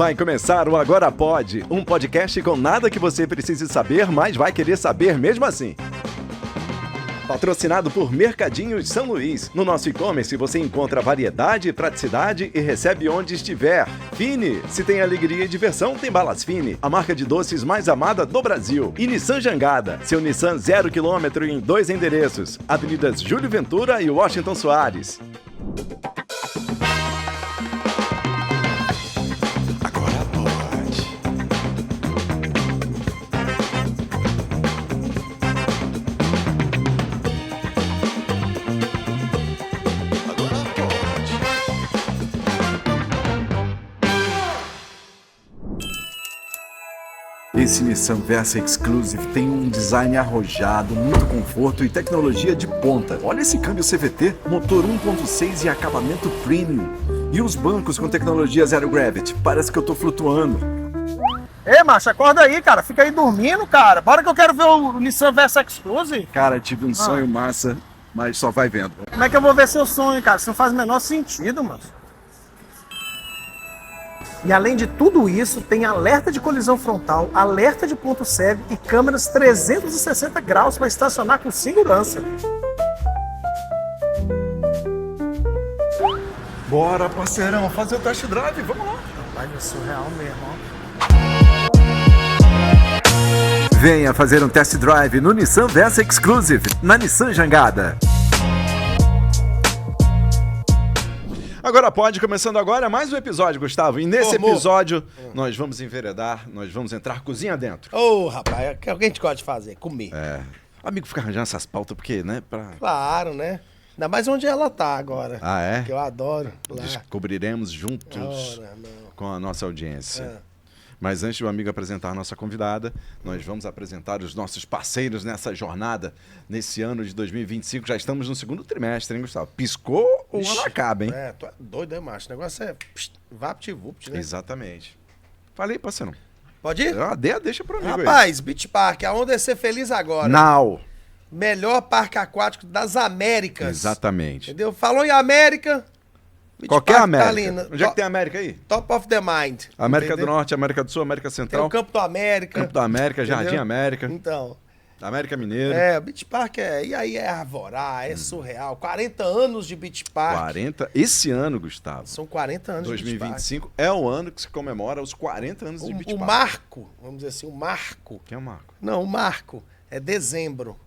Vai começar o Agora Pode, um podcast com nada que você precise saber, mas vai querer saber mesmo assim. Patrocinado por Mercadinhos São Luís. No nosso e-commerce você encontra variedade, praticidade e recebe onde estiver. Fine, se tem alegria e diversão, tem Balas Fine, a marca de doces mais amada do Brasil. E Nissan Jangada, seu Nissan 0 km em 2 endereços. Avenidas Júlio Ventura e Washington Soares. Esse Nissan Versa Exclusive tem um design arrojado, muito conforto e tecnologia de ponta. Olha esse câmbio CVT, motor 1.6 e acabamento premium. E os bancos com tecnologia Zero Gravity, parece que eu tô flutuando. Ei, macho, acorda aí, cara. Fica aí dormindo, cara. Bora que eu quero ver o Nissan Versa Exclusive. Cara, tive um sonho massa, mas só vai vendo. Como é que eu vou ver seu sonho, cara? Isso não faz o menor sentido, mano. E além de tudo isso, tem alerta de colisão frontal, alerta de ponto cego e câmeras 360 graus para estacionar com segurança. Bora, parceirão, fazer o test drive, vamos lá. Rapaz, é surreal mesmo, ó. Venha fazer um test drive no Nissan Versa Exclusive, na Nissan Jangada. Agora pode, começando agora mais um episódio, Gustavo. E nesse episódio, nós vamos enveredar, nós vamos entrar cozinha dentro. Ô, rapaz, o que a gente gosta de fazer? Comer. O amigo fica arranjando essas pautas, porque, né? Claro, né? Ainda mais onde ela tá agora. Ah, é? Que eu adoro. Lá. Descobriremos juntos com a nossa audiência. Mas antes do amigo apresentar a nossa convidada, nós vamos apresentar os nossos parceiros nessa jornada, nesse ano de 2025. Já estamos no segundo trimestre, hein, Gustavo? Piscou, o ano acaba, hein? Tu é doido, hein, macho? O negócio é vapt-vupt, né? Exatamente. Falei, parceiro. Pode ir? Deixa pro amigo. Rapaz, Beach Park, aonde é ser feliz agora. Now. Melhor parque aquático das Américas. Exatamente. Entendeu? Falou em América... Beach Qualquer Park América. Tá ali, Onde é que tem América aí? Top of the mind. América entendeu? do Norte, América do Sul, América Tem Central. o Campo do América. Campo da América, entendeu? Jardim América, Então... América Mineiro. o Beach Park e aí é arvorá, é surreal. 40 anos de Beach Park. 40. Esse ano, Gustavo. São 40 anos de Beach Park. 2025 é o ano que se comemora os 40 anos de Beach O Park. marco, vamos dizer assim, o marco. Quem é o Marco? Não, o marco é dezembro,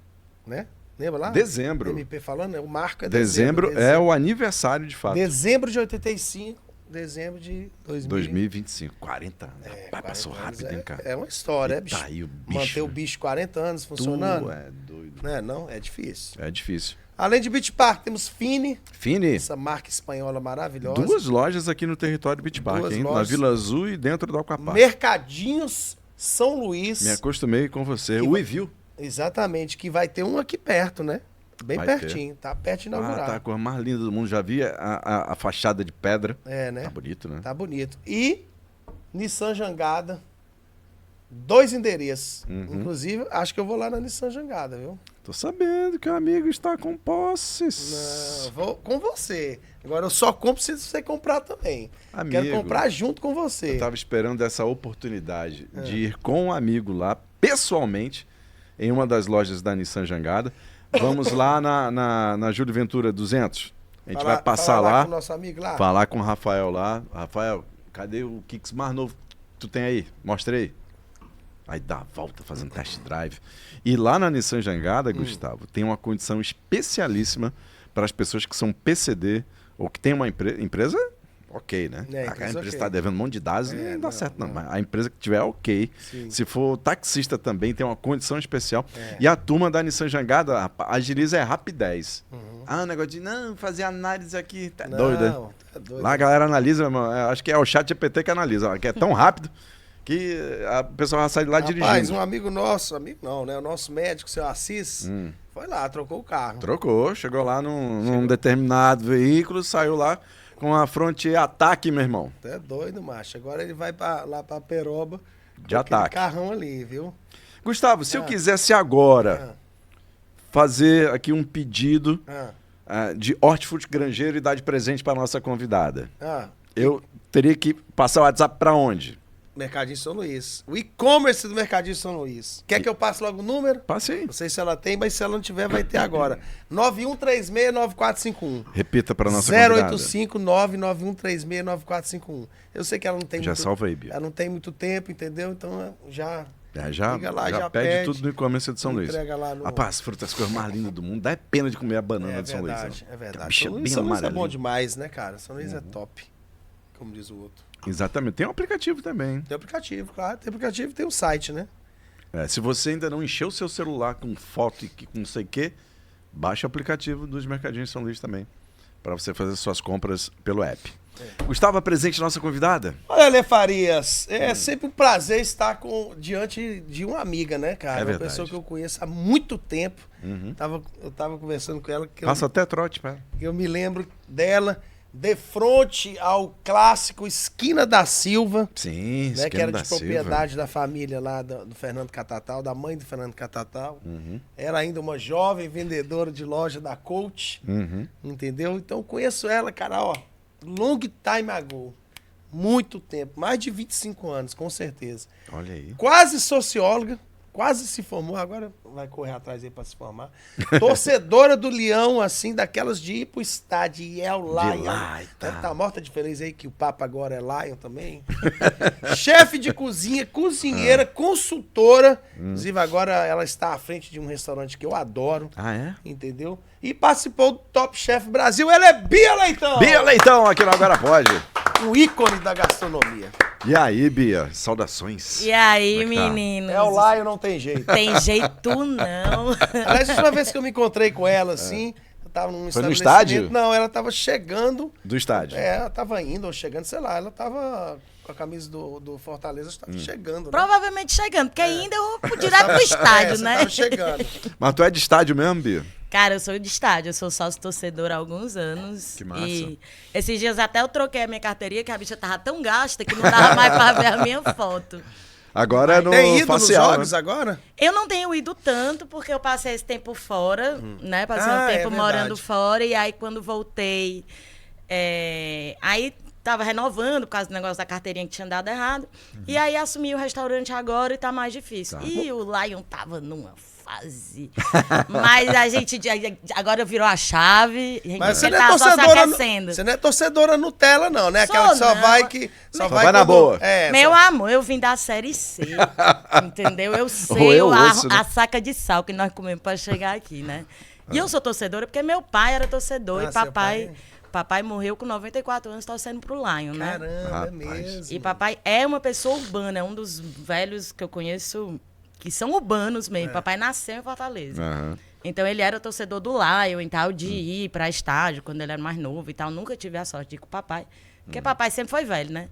né? Lembra lá? Dezembro. MP falando, o marco é Dezembro é o aniversário, de fato. Dezembro de 85, dezembro de 2025. 40 anos. Rapaz, 40 passou anos rápido, hein, cara? É uma história, bicho. Tá aí o bicho. Manter o bicho 40 anos funcionando. Tu é doido. Não, é difícil. É difícil. Além de Beach Park, temos Fine, Fini, essa marca espanhola maravilhosa. 2 lojas aqui no território Beach Park, 2 hein? Na lojas. Vila Azul e dentro do Aquapark. Mercadinhos São Luís. Me acostumei com você. Que O Evil. Exatamente, que vai ter um aqui perto, né? Bem Vai pertinho, tá perto de inaugurar. Tá a cor mais linda do mundo. Já vi a fachada de pedra. Né? Tá bonito, né? Tá bonito. E Nissan Jangada, 2 endereços. Inclusive, acho que eu vou lá na Nissan Jangada, viu? Tô sabendo que o amigo está com posses. Não, vou com você. Agora eu só compro se você comprar também. Amigo, Quero comprar junto com você. Eu tava esperando essa oportunidade de ir com um amigo lá, pessoalmente, em uma das lojas da Nissan Jangada. Vamos lá na Júlio Ventura 200. A gente vai passar falar lá, com o nosso amigo lá. falar com o Rafael lá. Rafael, cadê o Kicks mais novo que tu tem aí? Mostra aí. Aí dá a volta fazendo test drive. E lá na Nissan Jangada, Gustavo, tem uma condição especialíssima para as pessoas que são PCD ou que tem uma empresa, ok, né? A empresa está devendo um monte de dados, não dá certo não. Mas a empresa que tiver ok. Sim. Se for taxista também, tem uma condição especial. E a turma da Nissan Jangada agiliza rapidez. Negócio de, fazer análise aqui, tá doido, né? Tá doido. Lá a galera analisa, acho que é o chat GPT que analisa, que é tão rápido que a pessoa vai sair de lá dirigindo. Rapaz, um amigo nosso, amigo não, né? O nosso médico, o seu Assis, foi lá, trocou o carro. Trocou, chegou lá num determinado veículo, saiu lá com a fronte ataque, meu irmão. Tu é doido, macho. Agora ele vai lá pra Peroba. De com ataque. aquele carrão ali, viu? Gustavo, se eu quisesse agora fazer aqui um pedido de hortifruti grangeiro e dar de presente para nossa convidada, eu teria que passar o WhatsApp pra onde? Mercadinho São Luís. O e-commerce do Mercadinho São Luís. Quer que eu passe logo o número? Passe aí. Não sei se ela tem, mas se ela não tiver, vai ter agora. 9136-9451. Repita pra nossa convidada. 085-99136-9451. Eu sei que ela não tem Já salva aí, Bia. Ela não tem muito tempo, entendeu? Então já... Já liga lá, já já pede pede. tudo no e-commerce de São Luís. Entrega lá no... Rapaz, frutas, coisas mais lindas do mundo. Dá pena de comer a banana de São Luís. É verdade. Bicha São bem Luís é amarelinha. bom demais, né, cara? São Luís é top, como diz o outro. Exatamente. Tem um aplicativo também. Tem aplicativo, claro. Tem aplicativo e tem o site, né? Se você ainda não encheu o seu celular com foto e com não sei o quê, baixa o aplicativo dos Mercadinhos São Luís também, para você fazer suas compras pelo app. Gustavo, presente nossa convidada? Olha, Lê Farias, é sempre um prazer estar diante de uma amiga, né, cara? É uma verdade. pessoa que eu conheço há muito tempo. Uhum. Eu tava conversando com ela, Passa até trote, pá. eu me lembro dela de frente ao clássico Esquina da Silva, Sim, né, que era de da Silva. propriedade da família lá do Fernando Catatal, da mãe do Fernando Catatal. Uhum. Era ainda uma jovem vendedora de loja da Coach, Uhum. entendeu? Então eu conheço ela, cara, ó, long time ago. Muito tempo, mais de 25 anos, com certeza. Olha aí. Quase socióloga, quase se formou, agora vai correr atrás aí pra se formar. Torcedora do Leão, assim, daquelas de ir pro estádio e é o Lion. tá. Tá morta de feliz aí que o Papa agora é Lion também. Chefe de cozinha, cozinheira, consultora. Inclusive agora ela está à frente de um restaurante que eu adoro. Ah, é? Entendeu? E participou do Top Chef Brasil. Ela é Bia Leitão! Bia Leitão, aqui no Agora Pode. Um ícone da gastronomia. E aí, Bia? Saudações. E aí, Como é que tá? meninos? É o Lion, não tem jeito. Tem jeito não. Aliás, a última vez que eu me encontrei com ela, assim, eu tava num Foi no estabelecimento- estádio? Não, ela tava chegando. Do estádio. Ela tava indo ou chegando, sei lá. Ela tava com a camisa do Fortaleza, estava chegando. Né? Provavelmente chegando, porque ainda eu vou direto pro estádio, você né? Tava chegando. Mas tu é de estádio mesmo, Bia? Cara, eu sou de estádio, eu sou sócio torcedora há alguns anos. Que massa. E esses dias até eu troquei a minha carteirinha, que a bicha tava tão gasta que não dava mais pra ver a minha foto. Agora é no Tem ido facial, nos jogos né? agora? Eu não tenho ido tanto, porque eu passei esse tempo fora, né? Passei Ah, um é tempo verdade. morando fora, e aí quando voltei, aí tava renovando por causa do negócio da carteirinha que tinha dado errado. E aí assumi o restaurante agora e tá mais difícil. Tá. E o Lion tava numa fase. Mas a gente agora virou a chave. A gente Mas você não é tá só se torcedora. aquecendo. Você não é torcedora Nutella, não, né? Sou, Aquela que só não. vai que. Só vai na quando- boa. É, Meu só- amor, eu vim da série C, entendeu? Eu sei Ou eu ouço, né? a saca de sal que nós comemos pra chegar aqui, né? E eu sou torcedora porque meu pai era torcedor Ah, e seu papai morreu com 94 anos torcendo pro Lion, né? Caramba, é Rapaz. mesmo. E papai é uma pessoa urbana, é um dos velhos que eu conheço que são urbanos mesmo. Papai nasceu em Fortaleza. Aham. Então ele era torcedor do Lion e tal, de ir pra estádio quando ele era mais novo e tal. Nunca tive a sorte de ir com o papai. Porque papai sempre foi velho, né?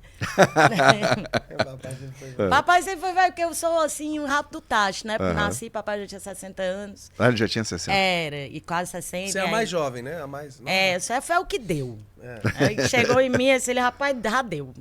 Papai sempre foi velho, porque eu sou assim, um rato do tacho, né? Porque Aham. nasci, papai já tinha 60 anos. Ah, ele já tinha 60. Era, e quase 60. Você é a e mais aí- jovem, né? A mais. não? Só foi o que deu. Aí chegou em mim, assim, ele, rapaz, já deu.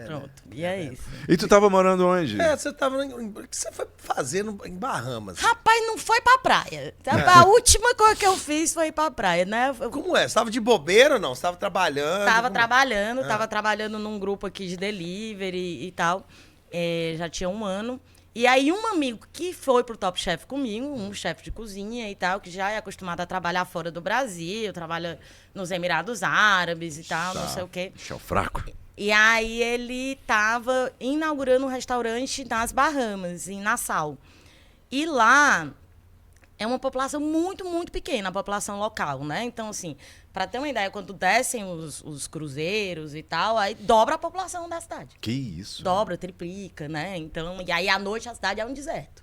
Pronto, e é isso. E tu tava morando onde? Você tava. O que você foi fazer em Bahamas? Rapaz, não foi pra praia. A última coisa que eu fiz foi ir pra praia, né? Eu Como é? Você tava de bobeira ou não? Você tava trabalhando? tava Como- tava trabalhando num grupo aqui de delivery e tal. Já tinha um ano. E aí um amigo que foi pro Top Chef comigo, um chefe de cozinha e tal, que já é acostumado a trabalhar fora do Brasil, trabalha nos Emirados Árabes e tal, não sei o quê. Chão fraco. E aí ele tava inaugurando um restaurante nas Bahamas, em Nassau. E lá é uma população muito, muito pequena, a população local, né? Então, assim, para ter uma ideia, quando descem os cruzeiros e tal, aí dobra a população da cidade. Que isso? Dobra, triplica, né? Então, e aí à noite a cidade é um deserto,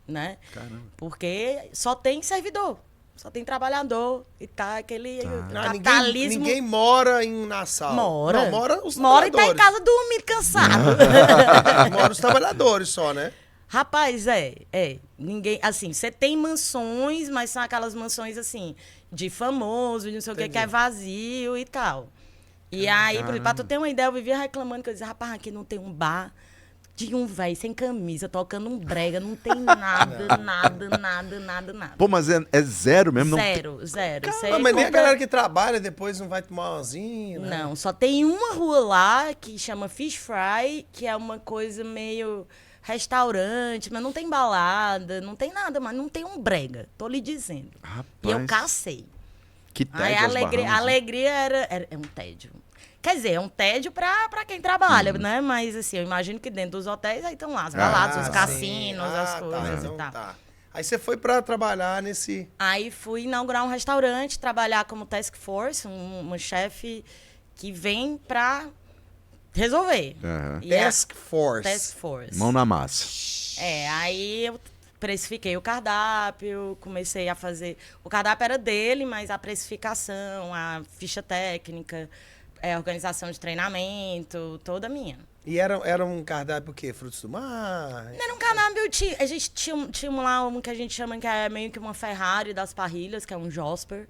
né? Caramba. Porque só tem servidor, só tem trabalhador e tá aquele Ah, capitalismo. ninguém mora em Nassau. Mora. Não, mora os Mora e tá em trabalhadores. casa dormindo cansado. Mora os trabalhadores só, né? Rapaz, ninguém, assim, você tem mansões, mas são aquelas mansões, assim, de famoso, não sei o que é vazio e tal. E aí, pra tu ter uma ideia, eu vivia reclamando, que eu dizia, rapaz, aqui não tem um bar. de um velho sem camisa, tocando um brega, não tem nada, nada. Pô, mas é zero mesmo? Zero. Você Não, mas nem a compra- galera que trabalha depois não vai tomar umazinho, né? Não, só tem uma rua lá que chama Fish Fry, que é uma coisa meio restaurante, mas não tem balada, não tem nada, mas não tem um brega, tô lhe dizendo. Rapaz, E eu cacei. que tédio Aí a as Bahamas, né? alegria é um tédio. Quer dizer, é um tédio pra quem trabalha, né? Mas assim, eu imagino que dentro dos hotéis aí estão lá as baladas, os sim. cassinos, as Tá, coisas então e tal. tá. Aí você foi pra trabalhar nesse... Aí fui inaugurar um restaurante, trabalhar como task force, uma chefe que vem pra resolver. Aham. E a- Task Force. Task force. Mão na massa. Aí eu precifiquei o cardápio, comecei a fazer... O cardápio era dele, mas a precificação, a ficha técnica, a organização de treinamento, toda minha. E era um cardápio o quê? Frutos do mar? Era um cardápio, a gente tinha lá um que a gente chama que é meio que uma Ferrari das parrilhas, que é um Josper.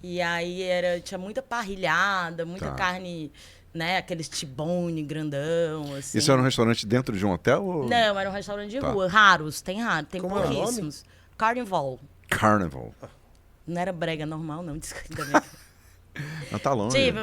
E aí tinha muita parrilhada, muita Tá. carne, né? Aqueles tibone grandão, assim. Isso era um restaurante dentro de um hotel? Ou... Não, era um restaurante de Tá. rua. Raros, tem Como é o nome? pouquíssimos. Carnival. Carnival. Não era brega normal, não, desculpa. Não, tá longe. Tipo,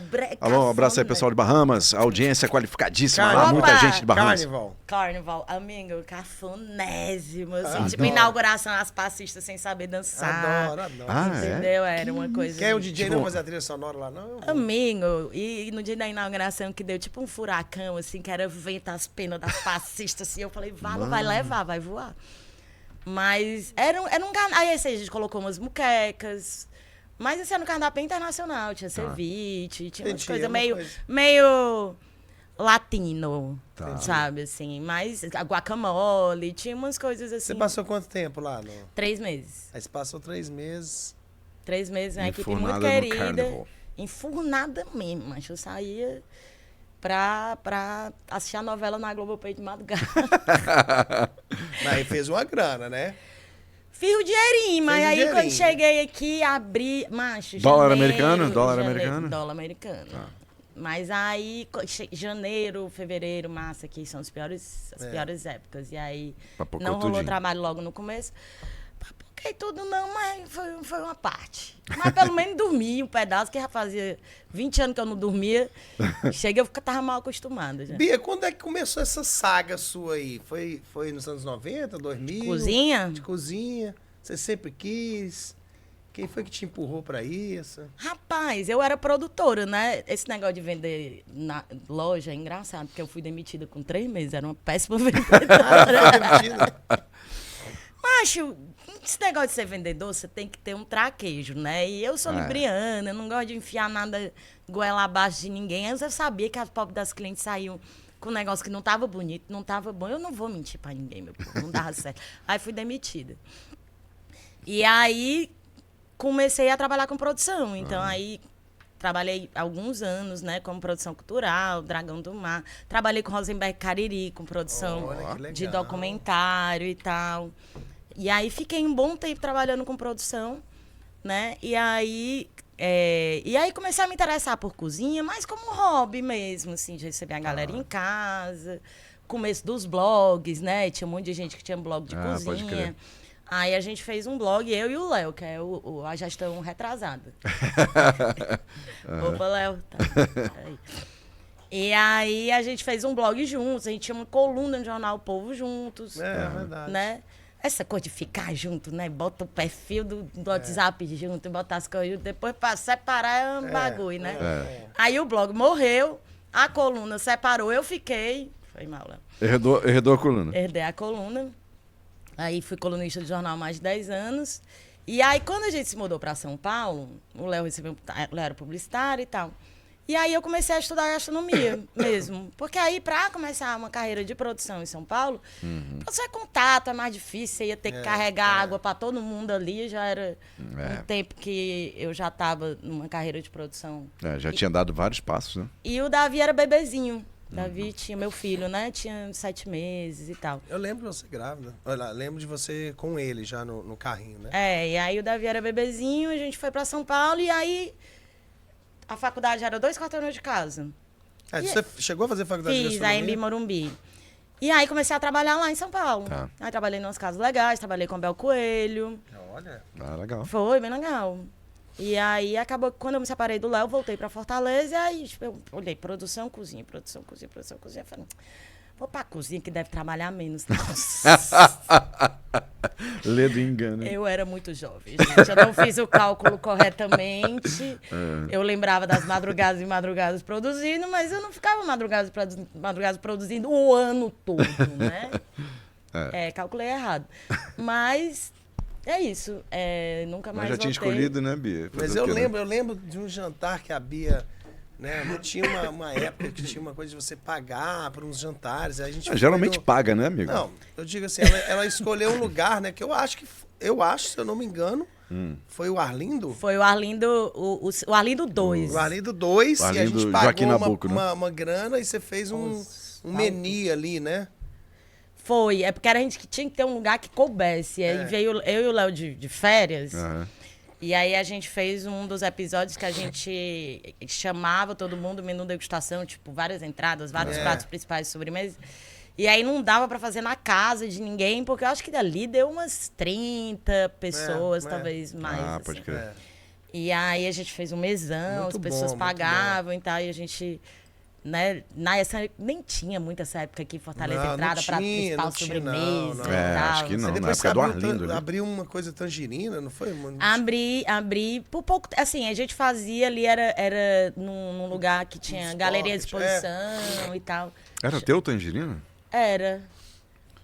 brega. Alô, um abraço aí, velho. pessoal de Bahamas. Audiência qualificadíssima lá, Carnival. muita gente de Bahamas. Carnival. Carnival, amigo, cafonésimo, assim, Adoro. tipo inauguração, as passistas sem saber dançar. Adoro. Ah, é? Entendeu? Era uma coisa. Quer o DJ Tipo- não fazer a trilha sonora lá, não? Eu vou. Amigo, e no dia da inauguração que deu tipo um furacão, assim, que era vento as penas das passistas, assim, eu falei, não vai levar, vai voar. Mas era um cardápio. Aí assim, a gente colocou umas muquecas. Mas esse era um cardápio internacional, tinha ceviche, tinha umas Entendi, coisas uma meio, coisa. meio latino, Tá. sabe, assim. Mas a guacamole, tinha umas coisas assim. Você passou quanto tempo lá? No... 3 meses. Aí você passou 3 meses. 3 meses, uma equipe muito Enfurnada no querida. Carnival. Enfurnada mesmo, mas eu saía pra assistir a novela na Globoplay de madrugada. Aí fez uma grana, né? Fiz o dinheirinho, mas Fez o aí dinheirinho. quando cheguei aqui, abri... Macho, Dólar janeiro, americano? Dólar janeiro, americano? Dólar americano. Mas aí, janeiro, fevereiro, março aqui são as piores épocas. E aí, Papocou não rolou tudinho. trabalho logo no começo. Papoquei tudo não, mas foi uma parte. Mas pelo menos dormi um pedaço, que já fazia 20 anos que eu não dormia. Chega, eu tava mal acostumada já. Bia, quando é que começou essa saga sua aí? Foi nos anos 90, 2000? Cozinha? De cozinha. Você sempre quis? Quem foi que te empurrou pra isso? Rapaz, eu era produtora, né? Esse negócio de vender na loja é engraçado, porque eu fui demitida com 3 meses, era uma péssima vendedora. Macho, esse negócio de ser vendedor, você tem que ter um traquejo, né? E eu sou libriana, eu não gosto de enfiar nada goela abaixo de ninguém. Antes eu sabia que as pobres das clientes saíam com um negócio que não tava bonito, não tava bom. Eu não vou mentir pra ninguém, meu povo, não dava certo. Aí fui demitida. E aí comecei a trabalhar com produção. Então aí trabalhei alguns anos, né, como produção cultural, Dragão do Mar. Trabalhei com Rosenberg Cariri, com produção Olha, que legal. de documentário e tal. E aí fiquei um bom tempo trabalhando com produção, né? E aí comecei a me interessar por cozinha, mas como hobby mesmo, assim, de receber a galera em casa. Começo dos blogs, né? Tinha um monte de gente que tinha blog de Pode cozinha. crer. Aí a gente fez um blog, eu e o Léo, que é a gestão retrasada. Opa, Léo. Tá. Aí. E aí a gente fez um blog juntos, a gente tinha uma coluna no jornal O Povo juntos. É verdade. Né? Essa coisa de ficar junto, né? Bota o perfil do WhatsApp junto, bota as coisas junto, depois pra separar é um bagulho, né? Aí o blog morreu, a coluna separou, eu fiquei. Foi mal, Léo. Herdou a coluna. Herdei a coluna. Aí fui colunista de jornal há mais de 10 anos. E aí, quando a gente se mudou para São Paulo, o Léo era publicitário e tal. E aí eu comecei a estudar gastronomia mesmo. Porque aí, para começar uma carreira de produção em São Paulo, você é contato, é mais difícil, você ia ter que carregar água para todo mundo ali. Já era um tempo que eu já estava numa carreira de produção. Já tinha dado vários passos, né? E o Davi era bebezinho. Davi tinha meu filho, né? Tinha 7 meses e tal. Eu lembro de você grávida. Olha, lembro de você com ele já no carrinho, né? E aí o Davi era bebezinho, a gente foi pra São Paulo e aí a faculdade era 2 quarteirões de casa. Você chegou a fazer faculdade de Fiz, a gastronomia? Embi Morumbi. E aí comecei a trabalhar lá em São Paulo. Tá. Aí trabalhei em umas casas legais, trabalhei com o Bel Coelho. Olha. Ah, legal. Foi bem legal. E aí acabou que quando eu me separei do Léo, voltei pra Fortaleza. E aí tipo, eu olhei produção, cozinha, produção, cozinha, produção, cozinha. Falei, vou pra cozinha que deve trabalhar menos. Lê do engano. Eu era muito jovem, gente. Eu não fiz o cálculo corretamente. Eu lembrava das madrugadas e madrugadas produzindo, mas eu não ficava madrugadas produzindo o ano todo, né? Calculei errado. Mas é isso. Nunca mais Mas já tinha voltei. escolhido, né, Bia? Mas Fazer eu o quê, né? lembro de um jantar que a Bia, né? Tinha uma época que tinha uma coisa de você pagar por uns jantares. Aí a gente Geralmente foi no- paga, né, amigo? Não, eu digo assim, ela escolheu um lugar, né? Que eu acho, se eu não me engano, foi o Arlindo. Foi o Arlindo, o Arlindo 2. O Arlindo 2, O e a Arlindo gente Joaquim pagou Nabuco, né? uma grana e você fez um menu ali, né? Foi, é porque a gente que tinha que ter um lugar que coubesse. Aí veio eu e o Léo de férias. Aham. E aí a gente fez um dos episódios que a gente chamava todo mundo menu degustação, tipo, várias entradas, vários pratos principais de sobremesa. E aí não dava pra fazer na casa de ninguém, porque eu acho que dali deu umas 30 pessoas, talvez mais. Ah, assim. pode crer. É. E aí a gente fez um mesão, Muito as pessoas bom, muito pagavam e tal, e a gente, né, nem tinha muito essa época aqui em Fortaleza, Não, entrada não pra tinha, principal não tinha, sobremesa não. e tal. Acho que não. Você Na depois época do abriu, Arlindo, né? abriu uma coisa tangerina, não foi? Mano? Abri por pouco, assim, a gente fazia ali, era num lugar que tinha Uns galeria de pocket, exposição e tal. Era teu tangerina? Era.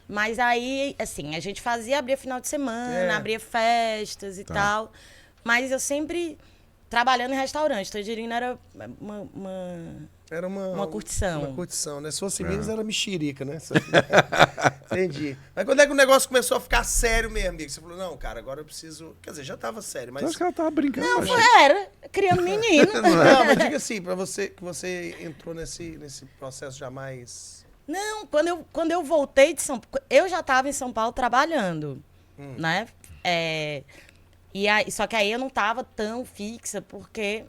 Mas aí, assim, a gente fazia, abria final de semana, abria festas e tal. Mas eu sempre trabalhando em restaurante. Tangerina era Era uma curtição. Uma curtição, né? Se fosse Minas, era mexerica, né? Entendi. Mas quando é que o negócio começou a ficar sério mesmo, amigo? Você falou, não, cara, agora eu preciso... Quer dizer, já tava sério, mas... Eu acho que ela tava brincando. Não, mas- era, criando menino. Não, mas diga assim, pra você, que você entrou nesse processo já mais... Não, quando eu voltei de São Paulo, eu já estava em São Paulo trabalhando, né? E aí, só que aí eu não estava tão fixa, porque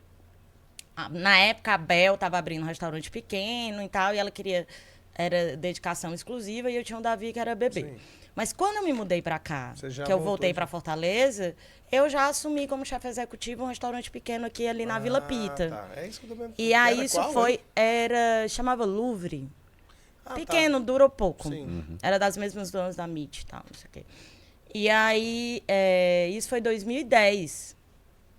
na época a Bel estava abrindo um restaurante pequeno e tal, e ela queria, era dedicação exclusiva, e eu tinha um Davi que era bebê. Sim. Mas quando eu me mudei para cá, Você já que eu voltou voltei já? para Fortaleza, eu já assumi como chefe executivo um restaurante pequeno aqui ali na Vila Pita. Tá. É isso que eu tô vendo. E aí Era isso qual, foi, hein? chamava Louvre. Ah, Pequeno, durou pouco. Sim. Era das mesmas donas da MIT e tal, não sei o quê. E aí, isso foi 2010,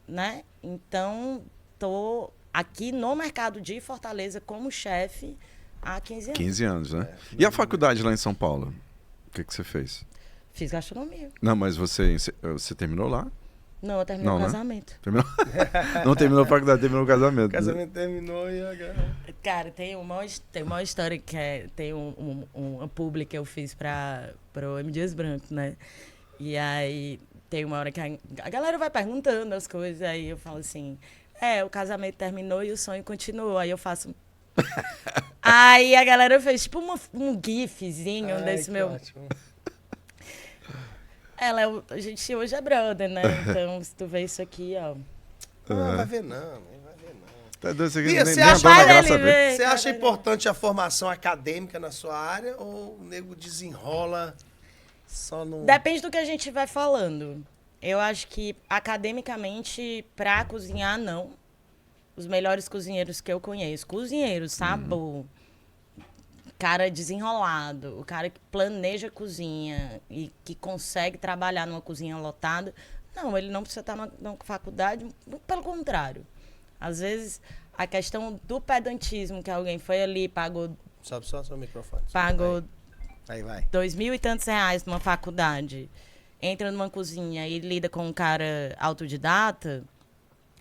né? Então, tô aqui no mercado de Fortaleza como chefe há 15 anos. 15 anos, né? E a faculdade lá em São Paulo? O que você fez? Fiz gastronomia. Não, mas você terminou lá? Não, eu terminei Não, o né? Terminou. Terminou? Não terminou a faculdade, terminou o casamento. O casamento terminou e agora... Cara, tem uma história que tem uma publi que eu fiz pro M. Dias Branco, né? E aí tem uma hora que a galera vai perguntando as coisas, aí eu falo assim, o casamento terminou e o sonho continuou. Aí eu faço... Aí a galera fez tipo um gifzinho desse que meu... ótimo. A gente hoje é brother, né? Então, se tu vê isso aqui, ó... Não, vai ver não, nem vai ver não. Tá doido, isso aqui Bia, nem você a acha- dona Vai Graça ele vê. ver. Você acha Caralho. importante a formação acadêmica na sua área ou o nego desenrola só no... Depende do que a gente estiver falando. Eu acho que, academicamente, pra cozinhar, não. Os melhores cozinheiros que eu conheço. Cozinheiros, sabe? O cara desenrolado, o cara que planeja a cozinha e que consegue trabalhar numa cozinha lotada. Não, ele não precisa estar na faculdade, pelo contrário. Às vezes, a questão do pedantismo, que alguém foi ali, pagou Sobe só seu microfone. Aí vai. 2.000 e tantos reais numa faculdade, entra numa cozinha e lida com um cara autodidata,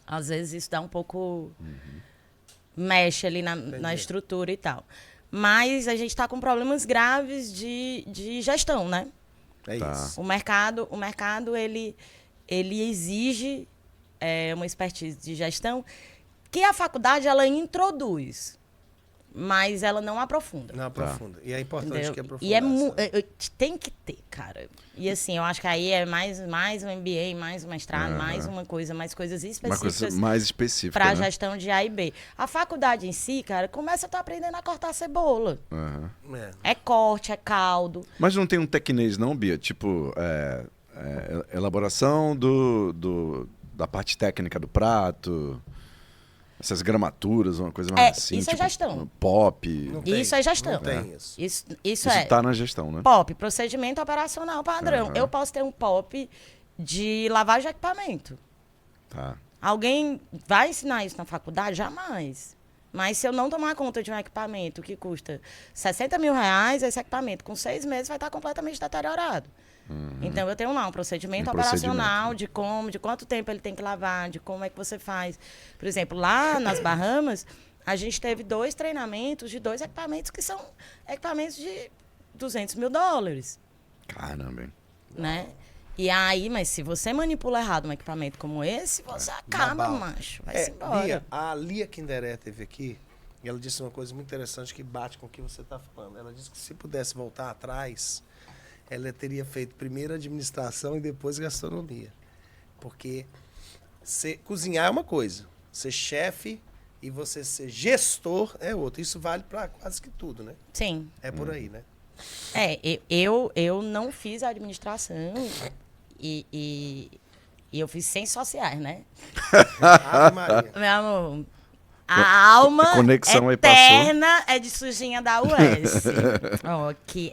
às vezes isso dá um pouco... mexe ali na estrutura e tal. Mas a gente está com problemas graves de gestão, né? É Tá. isso. O mercado ele exige uma expertise de gestão que a faculdade ela introduz. mas ela não aprofunda. Não aprofunda. E é importante Entendeu? que aprofunda. E tem que ter, cara. E assim, eu acho que aí é mais um MBA, mais um mestrado, mais uma coisa, mais coisas Uma específicas. coisa mais específica, Pra né? gestão de A e B. A faculdade em si, cara, começa a estar aprendendo a cortar cebola. Aham. É. É corte, é caldo. Mas não tem um tecnês não, Bia? Tipo, elaboração da parte técnica do prato, essas gramaturas, uma coisa mais assim. isso é tipo, gestão. Pop. Não tem, Isso é gestão. Não tem isso. Isso Isso é tá na gestão, né? POP, procedimento operacional padrão. Aham. Eu posso ter um POP de lavagem de equipamento. Tá. Alguém vai ensinar isso na faculdade? Jamais. Mas se eu não tomar conta de um equipamento que custa 60 mil reais, esse equipamento com 6 meses vai estar completamente deteriorado. Então, eu tenho lá um procedimento operacional de quanto tempo ele tem que lavar, de como é que você faz. Por exemplo, lá nas Bahamas, a gente teve 2 treinamentos de 2 equipamentos que são equipamentos de $200 mil, Caramba, hein? né? E aí, mas se você manipula errado um equipamento como esse, você acaba, bala. macho. Vai-se embora. Lia, a Lia Kinderé esteve aqui e ela disse uma coisa muito interessante que bate com o que você está falando. Ela disse que se pudesse voltar atrás, ela teria feito primeiro administração e depois gastronomia. Porque cozinhar é uma coisa, ser chefe e você ser gestor é outra. Isso vale para quase que tudo, né? Sim. É por aí, né? Eu não fiz a administração e eu fiz ciências sociais, né? Ave Maria. Meu amor, a alma Conexão aí eterna é de sujinha da UES. Ó, que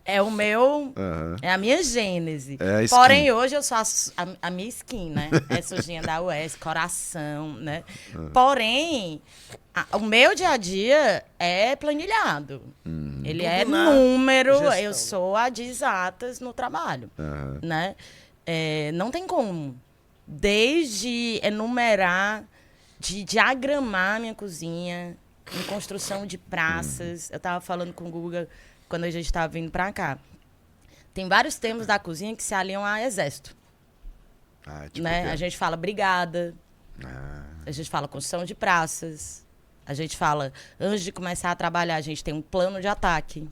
é o meu... Aham. É a minha gênese. É a skin. Porém, hoje eu sou a minha skin, né? É sujinha da UES, coração, né? Porém, o meu dia a dia é planilhado. Ele Tudo é na número, gestão, eu né? sou a de exatas no trabalho, Aham. né? Não tem como. Desde enumerar, de diagramar minha cozinha, em construção de praças. Eu estava falando com o Guga quando a gente estava vindo para cá. Tem vários termos da cozinha que se aliam a exército, Ah, tipo né? o quê? A gente fala brigada, Ah, a gente fala construção de praças, a gente fala, antes de começar a trabalhar, a gente tem um plano de ataque,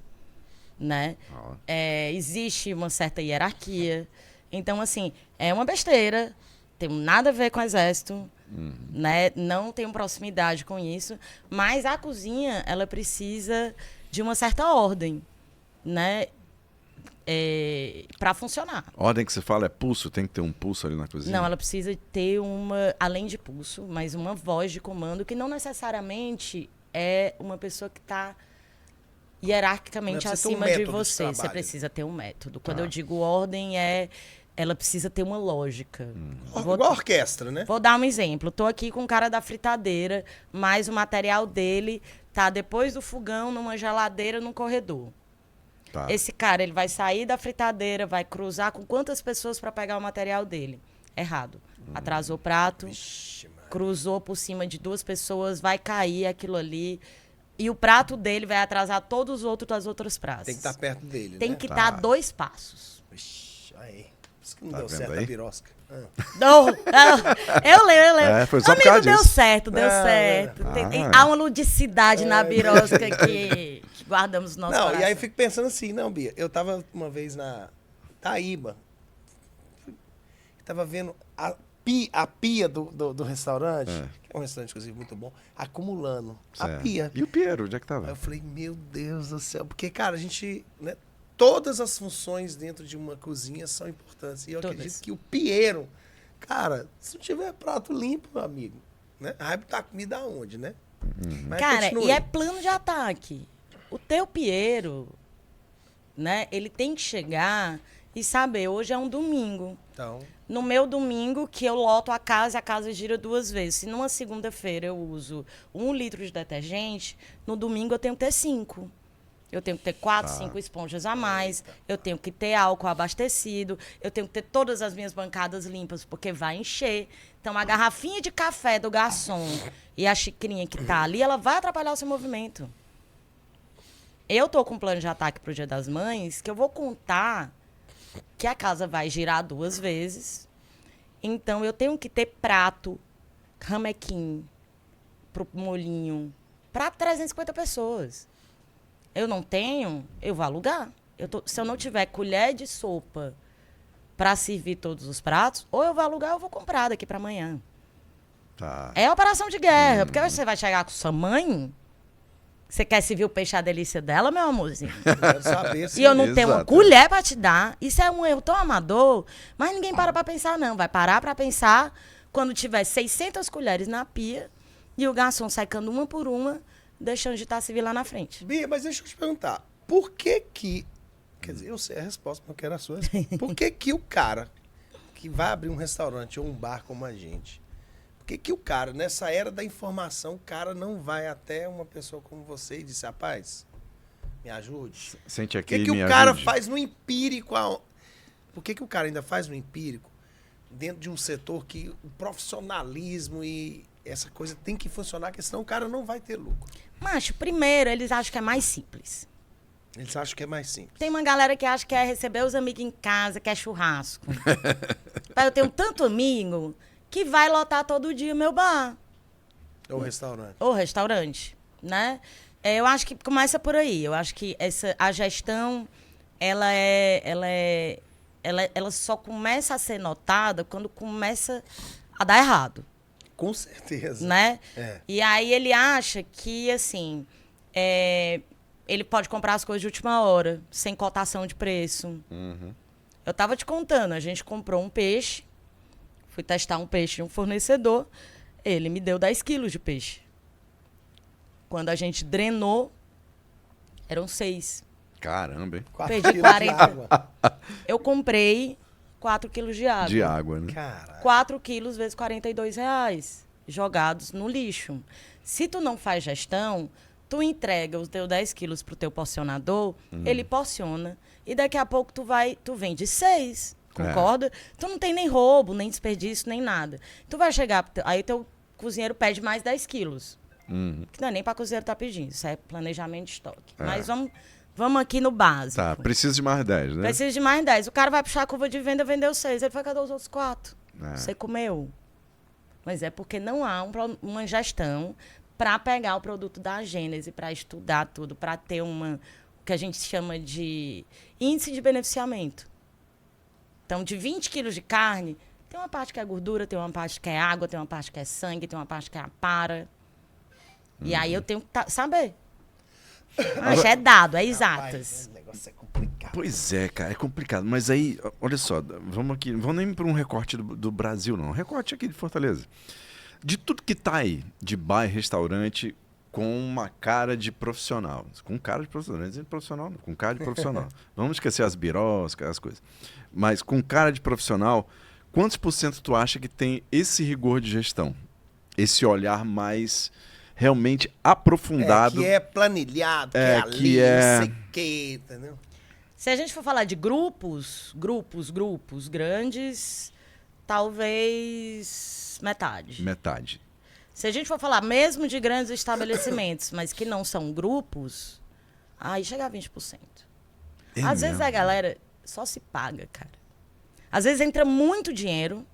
né? ó. Existe uma certa hierarquia. Então, assim, é uma besteira, tem nada a ver com o exército, né? Não tenho proximidade com isso, mas a cozinha, ela precisa de uma certa ordem, né? Para funcionar. Ordem que você fala é pulso? Tem que ter um pulso ali na cozinha? Não, ela precisa ter além de pulso, mas uma voz de comando que não necessariamente é uma pessoa que está hierarquicamente Mas precisa ter um acima de método de você. Você trabalho. precisa ter um método. Quando Tá. eu digo ordem, ela precisa ter uma lógica. Igual a orquestra, né? Vou dar um exemplo. Estou aqui com o cara da fritadeira, mas o material dele tá depois do fogão, numa geladeira, num corredor. Tá. Esse cara, ele vai sair da fritadeira, vai cruzar com quantas pessoas para pegar o material dele? Errado. Atrasou o prato, Vixe, mano. cruzou por cima de 2 pessoas, vai cair aquilo ali. E o prato dele vai atrasar todos os outros das outras praças. Tem que estar perto dele, Tem né? que Tá. estar 2 passos. Vixe, aí. Por isso que não Tá deu vendo certo aí? a birosca. Não, eu lembro. Foi só por Amigo, causa deu disso. certo, deu Não, certo. Ah. Há uma ludicidade na birosca que guardamos no nosso Não, coração. e aí eu fico pensando assim, não, Bia, eu tava uma vez na Taíba, tava vendo a pia do restaurante, que é um restaurante, inclusive, muito bom, acumulando a Certo. pia. E o Piero, onde é que Aí tava? eu falei, meu Deus do céu, porque, cara, a gente, né, todas as funções dentro de uma cozinha são importantes. E eu Todas. acredito que o Piero, cara, se não tiver prato limpo, meu amigo, né? Vai botar comida aonde, né? Mas Cara, continue. e é plano de ataque. O teu Piero, né, ele tem que chegar e saber, hoje é um domingo. Então, No meu domingo, que eu loto a casa gira 2 vezes. Se numa segunda-feira eu uso 1 litro de detergente, no domingo eu tenho que ter 5. Eu tenho que ter 4, 5 esponjas a mais. Eu tenho que ter álcool abastecido. Eu tenho que ter todas as minhas bancadas limpas, porque vai encher. Então, a garrafinha de café do garçom e a xicrinha que tá ali, ela vai atrapalhar o seu movimento. Eu tô com um plano de ataque pro Dia das Mães, que eu vou contar que a casa vai girar 2 vezes. Então, eu tenho que ter prato, ramequim pro molhinho, para 350 pessoas. Eu não tenho, eu vou alugar. Se eu não tiver colher de sopa para servir todos os pratos, ou eu vou alugar ou eu vou comprar daqui para amanhã. Tá. É operação de guerra, porque você vai chegar com sua mãe, você quer servir o peixe à delícia dela, meu amorzinho? Eu quero saber se E eu não tenho uma Exato. colher para te dar. Isso é um erro tão amador, mas ninguém para pensar, não. Vai parar para pensar quando tiver 600 colheres na pia e o garçom secando uma por uma, deixando de estar servindo lá na frente. Bia, mas deixa eu te perguntar. Por que que... Quer dizer, eu sei a resposta, mas eu quero a sua resposta. Por que que o cara que vai abrir um restaurante ou um bar como a gente, por que que o cara, nessa era da informação, o cara não vai até uma pessoa como você e diz, rapaz, me ajude? Sente Por aqui que que me o cara ajude. faz no empírico? Por que que o cara ainda faz no empírico dentro de um setor que o profissionalismo e essa coisa tem que funcionar, porque senão o cara não vai ter lucro. Macho, primeiro, eles acham que é mais simples. Eles acham que é mais simples. Tem uma galera que acha que é receber os amigos em casa, que é churrasco. Eu tenho tanto amigo que vai lotar todo dia o meu bar. Ou restaurante. Ou restaurante, né? Eu acho que começa por aí. Eu acho que a gestão, ela só começa a ser notada quando começa a dar errado, Com certeza. né? É. E aí ele acha que, assim, ele pode comprar as coisas de última hora, sem cotação de preço. Eu tava te contando, a gente comprou um peixe, fui testar um peixe de um fornecedor, ele me deu 10 quilos de peixe. Quando a gente drenou, eram 6. Caramba, hein? 4 Perdi quilos 40. de água. Eu comprei 4 quilos de água. De água, né? Caralho. 4 quilos vezes R$42 jogados no lixo. Se tu não faz gestão, tu entrega os teus 10 quilos pro teu porcionador, ele porciona, e daqui a pouco tu vende 6, concorda? Tu não tem nem roubo, nem desperdício, nem nada. Tu vai chegar, aí teu cozinheiro pede mais 10 quilos. Que não é nem para cozinheiro tá pedindo, isso é planejamento de estoque. Mas vamos aqui no básico. Tá, precisa de mais 10, né? Precisa de mais 10. O cara vai puxar a curva de venda, vendeu 6. Ele vai, cadê os outros 4? É. Você comeu. Mas é porque não há uma gestão para pegar o produto da Gênese, para estudar tudo, para ter o que a gente chama de índice de beneficiamento. Então, de 20 quilos de carne, tem uma parte que é gordura, tem uma parte que é água, tem uma parte que é sangue, tem uma parte que é a para. E aí eu tenho que saber. Mas é dado, é exatas. Rapaz, o negócio é complicado. Pois é, cara, é complicado. Mas aí, olha só, vamos aqui, não vamos nem para um recorte do Brasil, não. Um recorte aqui de Fortaleza. De tudo que tá aí, de bar e restaurante, com uma cara de profissional. Com cara de profissional, não é dizendo profissional, não, com cara de profissional. Vamos esquecer as biroscas, as coisas. Mas com cara de profissional, quantos por cento tu acha que tem esse rigor de gestão? Esse olhar mais realmente aprofundado? Que é planilhado, que é ali, que é- não sei o quê, entendeu? Se a gente for falar de grupos grandes, talvez metade. Metade. Se a gente for falar mesmo de grandes estabelecimentos, mas que não são grupos, aí chega a 20%. É Às vezes mesmo? a galera só se paga, cara. Às vezes entra muito dinheiro,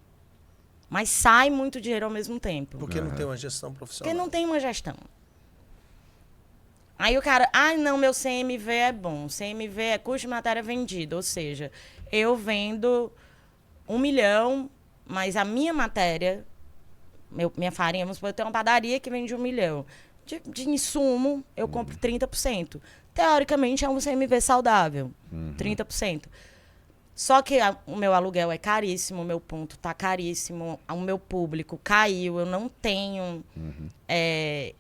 mas sai muito dinheiro ao mesmo tempo. Porque não tem uma gestão profissional. Porque não tem uma gestão. Aí o cara, não, meu CMV é bom. CMV é custo de matéria vendida. Ou seja, eu vendo 1 milhão, mas a minha matéria, minha farinha, vamos supor, eu tenho uma padaria que vende 1 milhão. De insumo, eu compro 30%. Teoricamente, é um CMV saudável. 30%. Só que o meu aluguel é caríssimo, o meu ponto está caríssimo, o meu público caiu, eu não tenho...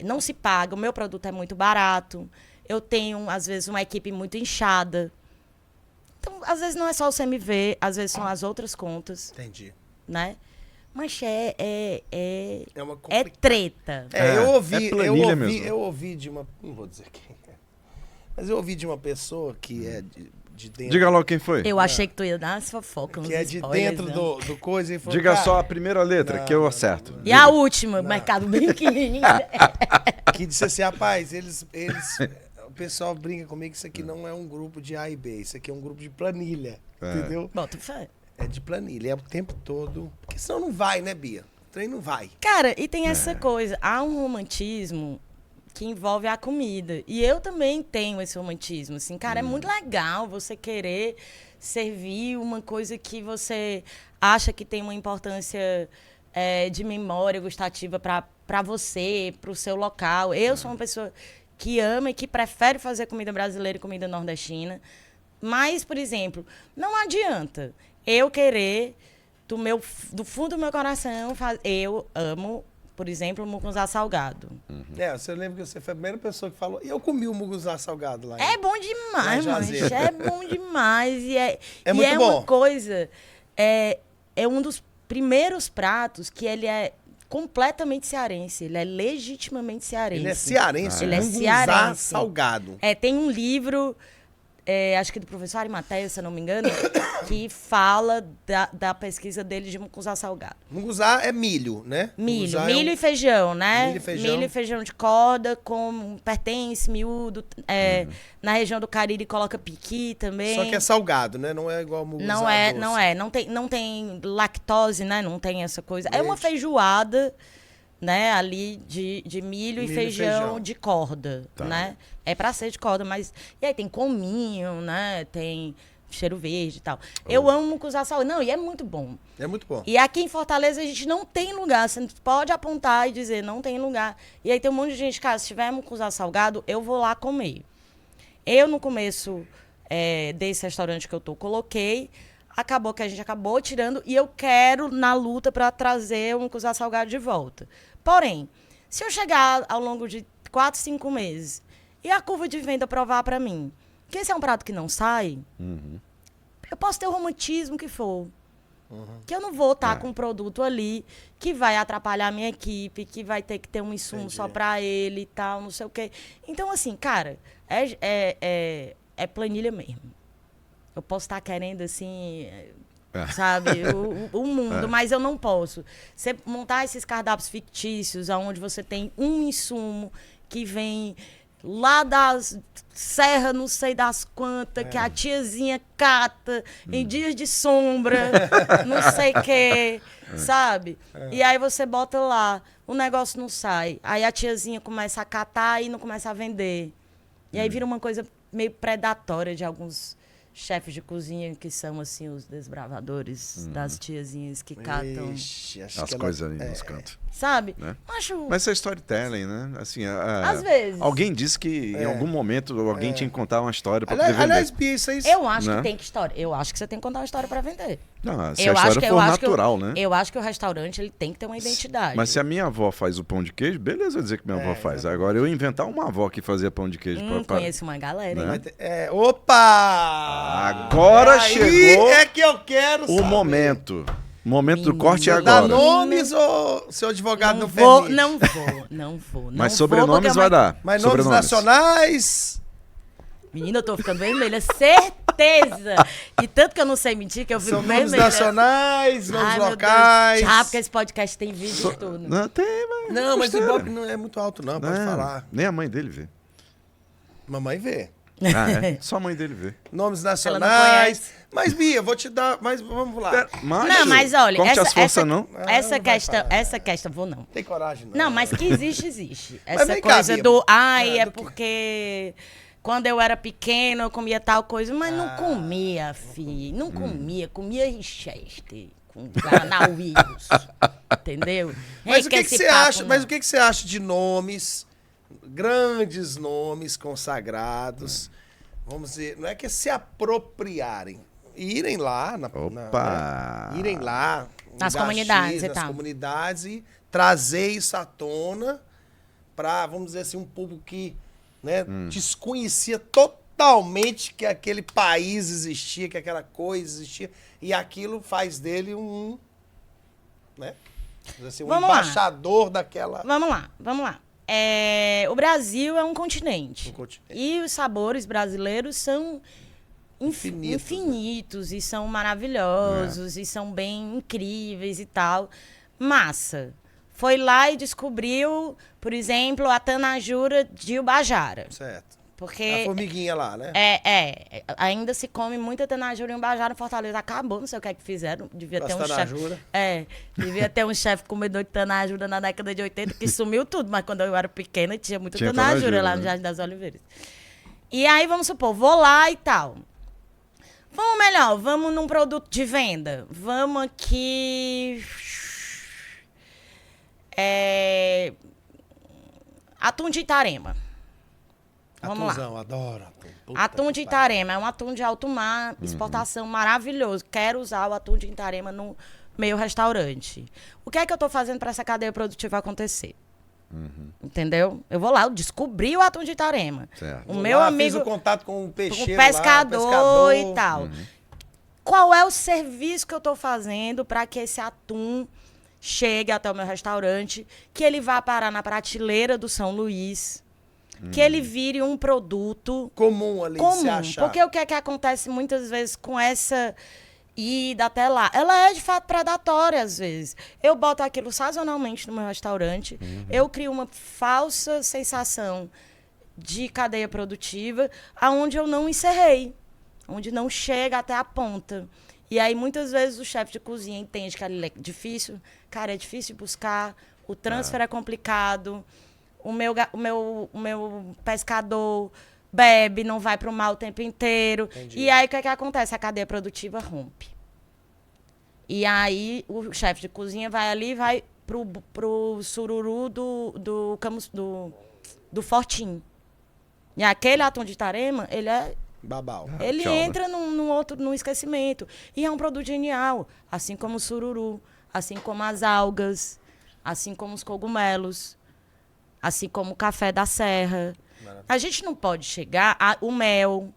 não se paga, o meu produto é muito barato, eu tenho, às vezes, uma equipe muito inchada. Então, às vezes, não é só o CMV, às vezes são as outras contas, Entendi. né? Mas É uma é treta. eu ouvi, é planilha mesmo. eu ouvi de uma... Não vou dizer quem é. Mas eu ouvi de uma pessoa que é de dentro... Diga logo quem foi. Eu achei que tu ia dar as fofocas, que é de dentro do coisa e falou, Diga cara, só a primeira letra, que eu acerto. E a última, Mercado Brinquinho. que disse assim, rapaz, o pessoal brinca comigo que isso aqui não é um grupo de A e B, isso aqui é um grupo de planilha, entendeu? Bota fé. É de planilha, é o tempo todo. Porque senão não vai, né, Bia? O trem não vai. Cara, e tem essa coisa, há um romantismo que envolve a comida. E eu também tenho esse romantismo, assim, cara, é muito legal você querer servir uma coisa que você acha que tem uma importância de memória gustativa para você, para o seu local. Eu sou uma pessoa que ama e que prefere fazer comida brasileira e comida nordestina. Mas, por exemplo, não adianta eu querer, do fundo do meu coração, eu amo, por exemplo, o mucunzá salgado. Você lembra que você foi a primeira pessoa que falou, e eu comi o mucunzá salgado lá. É bom demais, Lá em mano. Juazeiro. É bom demais. É muito é bom. uma coisa... É um dos primeiros pratos que ele é completamente cearense. Ele é legitimamente cearense. Ele é cearense. Ele é Munguzá cearense. salgado. Tem um livro... acho que do professor Arimateia, se eu não me engano, que fala da pesquisa dele de mucunzá salgado. Munguzá é milho, né? Milho, Munguzá milho e feijão, né? Milho e feijão. Milho e feijão de corda, com pertence, miúdo. Na região do Cariri coloca piqui também. Só que é salgado, né? Não é igual o munguzá doce. Não tem lactose, né? Não tem essa coisa. É uma Leite. feijoada, né? Ali de milho e Milho e feijão feijão. de corda, né? É pra ser de corda, mas... E aí tem cominho, né? Tem cheiro verde e tal. Eu amo mucunzá salgado. Não, e é muito bom. É muito bom. E aqui em Fortaleza a gente não tem lugar. Você pode apontar e dizer, não tem lugar. E aí tem um monte de gente, cara, se tiver mucunzá salgado, eu vou lá comer. Eu, no começo desse restaurante que eu coloquei, acabou que a gente acabou tirando, e eu quero, na luta, para trazer o mucunzá salgado de volta. Porém, se eu chegar ao longo de 4, 5 meses e a curva de venda provar para mim que esse é um prato que não sai, eu posso ter o romantismo que for. Que eu não vou estar com um produto ali que vai atrapalhar a minha equipe, que vai ter que ter um insumo só para ele e tal, não sei o quê. Então, assim, cara, é planilha mesmo. Eu posso estar querendo, assim, sabe, o mundo, mas eu não posso. Você montar esses cardápios fictícios, onde você tem um insumo que vem lá das serras, não sei das quantas, que a tiazinha cata em dias de sombra, não sei o quê, sabe? E aí você bota lá, o negócio não sai. Aí a tiazinha começa a catar e não começa a vender. E aí vira uma coisa meio predatória de alguns chefes de cozinha que são, assim, os desbravadores das tiazinhas que catam. Ixi, acho As que coisas ali nos cantos. Sabe? Né? Acho... Mas isso é storytelling, né? Assim, Às vezes. Alguém disse que em algum momento alguém tinha que contar uma história para poder vender. Aliás, Bia, isso aí... Eu acho Né? que tem que história. Eu acho que você tem que contar uma história para vender. Não, se a história for natural, né? Eu acho que o restaurante ele tem que ter uma identidade. Mas se a minha avó faz o pão de queijo, beleza eu dizer que minha avó faz. Agora, eu inventar uma avó que fazia pão de queijo pra... Conheço uma galera, Né? hein? Opa! Agora Aí chegou é que eu quero o saber. momento. O momento do corte é Dá agora. nomes ou seu advogado não vou, permite? não vou. Mas sobrenomes vai dar. Mas nomes Sobrenomes. nacionais... Menina, eu tô ficando vermelha, certeza. E tanto que eu não sei mentir, que eu fico São nomes vermelha. nacionais, nomes Ai, meu locais. Deus. Porque esse podcast tem vídeo e tudo. Não tem, mas... Não, mas o besteira. Ibope não é muito alto, não. Pode Não, falar. nem a mãe dele vê. Mamãe vê. Ah, é? Só a mãe dele vê. Nomes Ela não nacionais. conhece. Mas, Bia, vou te dar... Mas vamos lá. Macho, Não, mas olha, corte as essa forças, não. essa não vai questão, falar. essa questão, vou não. Tem coragem, não. Não, mas que existe. Essa vem cá, coisa Bia. do, ai, Ah, é do quê? porque quando eu era pequeno eu comia tal coisa, mas não comia, filho, não comia Richester com Guanauíros, entendeu? Mas Ei, o que esse você papo acha? não. Mas o que você acha de nomes, grandes nomes consagrados? Vamos dizer, não é que se apropriarem, irem lá Opa! irem lá Nas lugar comunidades e nas tal. comunidades e trazer isso à tona para, vamos dizer assim, um público que, né, desconhecia totalmente que aquele país existia, que aquela coisa existia, e aquilo faz dele um, né, vamos dizer assim, um Vamos lá. embaixador daquela... Vamos lá. O Brasil é um continente. Um continente. E os sabores brasileiros são Infinitos, infinitos e são maravilhosos e são bem incríveis e tal. Massa. Foi lá e descobriu, por exemplo, a tanajura de Ubajara. Certo. Porque A formiguinha lá, né? ainda se come muita tenajura em Ubajara, em Fortaleza. Acabou, não sei o que é que fizeram. Devia ter um Tanajura. chefe. Devia ter um chefe comedor de tanajura na década de 80 que sumiu tudo, mas quando eu era pequena tinha muita tanajura lá no Jardim das Oliveiras. E aí, vamos supor, vou lá e tal. Vamos num produto de venda. Vamos aqui. Atum de Itarema. Vamos Atunzão, lá. adoro atum. Puta Atum de que pariu. Itarema é um atum de alto mar, exportação maravilhoso. Quero usar o atum de Itarema no meu restaurante. O que é que eu estou fazendo para essa cadeia produtiva acontecer? Entendeu? Eu vou lá, eu descobri o atum de Itarema. Certo. O Vou meu lá, amigo, fiz o contato com o com peixeiro o pescador e lá, tal. Qual é o serviço que eu estou fazendo para que esse atum chegue até o meu restaurante, que ele vá parar na prateleira do São Luís, que ele vire um produto comum ali de se achar. Porque o que é que acontece muitas vezes com essa ida até lá? Ela é, de fato, predatória, às vezes. Eu boto aquilo sazonalmente no meu restaurante, eu crio uma falsa sensação de cadeia produtiva, aonde eu não encerrei, onde não chega até a ponta. E aí, muitas vezes, o chefe de cozinha entende que ali é difícil. Cara, é difícil de buscar, o transfer é complicado, o meu pescador bebe, não vai para o mar o tempo inteiro. Entendi. E aí, o que é que acontece? A cadeia produtiva rompe. E aí, o chefe de cozinha vai ali e vai pro sururu do Fortim. E aquele atum de Itarema, ele é... Babau. Ele tchau, né? entra num esquecimento. E é um produto genial. Assim como o sururu, assim como as algas, assim como os cogumelos, assim como o café da serra. A gente não pode chegar o mel.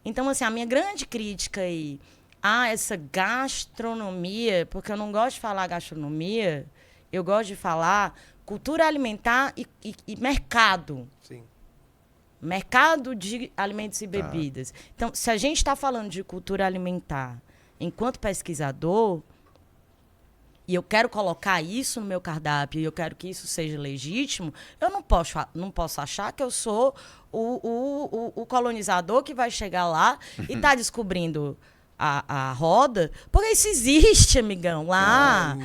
Então, assim, a minha grande crítica aí a essa gastronomia, porque eu não gosto de falar gastronomia, eu gosto de falar cultura alimentar e mercado. Sim. Mercado de alimentos e bebidas. Então, se a gente está falando de cultura alimentar enquanto pesquisador, e eu quero colocar isso no meu cardápio, e eu quero que isso seja legítimo, eu não posso achar que eu sou o colonizador que vai chegar lá e está descobrindo a roda, porque isso existe, amigão, lá.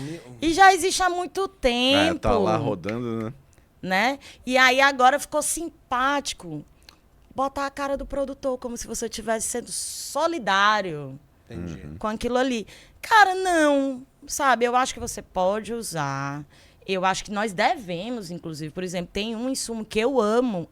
E já existe há muito tempo. Tá lá rodando, né? E aí agora ficou simpático botar a cara do produtor, como se você estivesse sendo solidário com aquilo ali. Cara, não, sabe? Eu acho que você pode usar. Eu acho que nós devemos, inclusive. Por exemplo, tem um insumo que eu amo,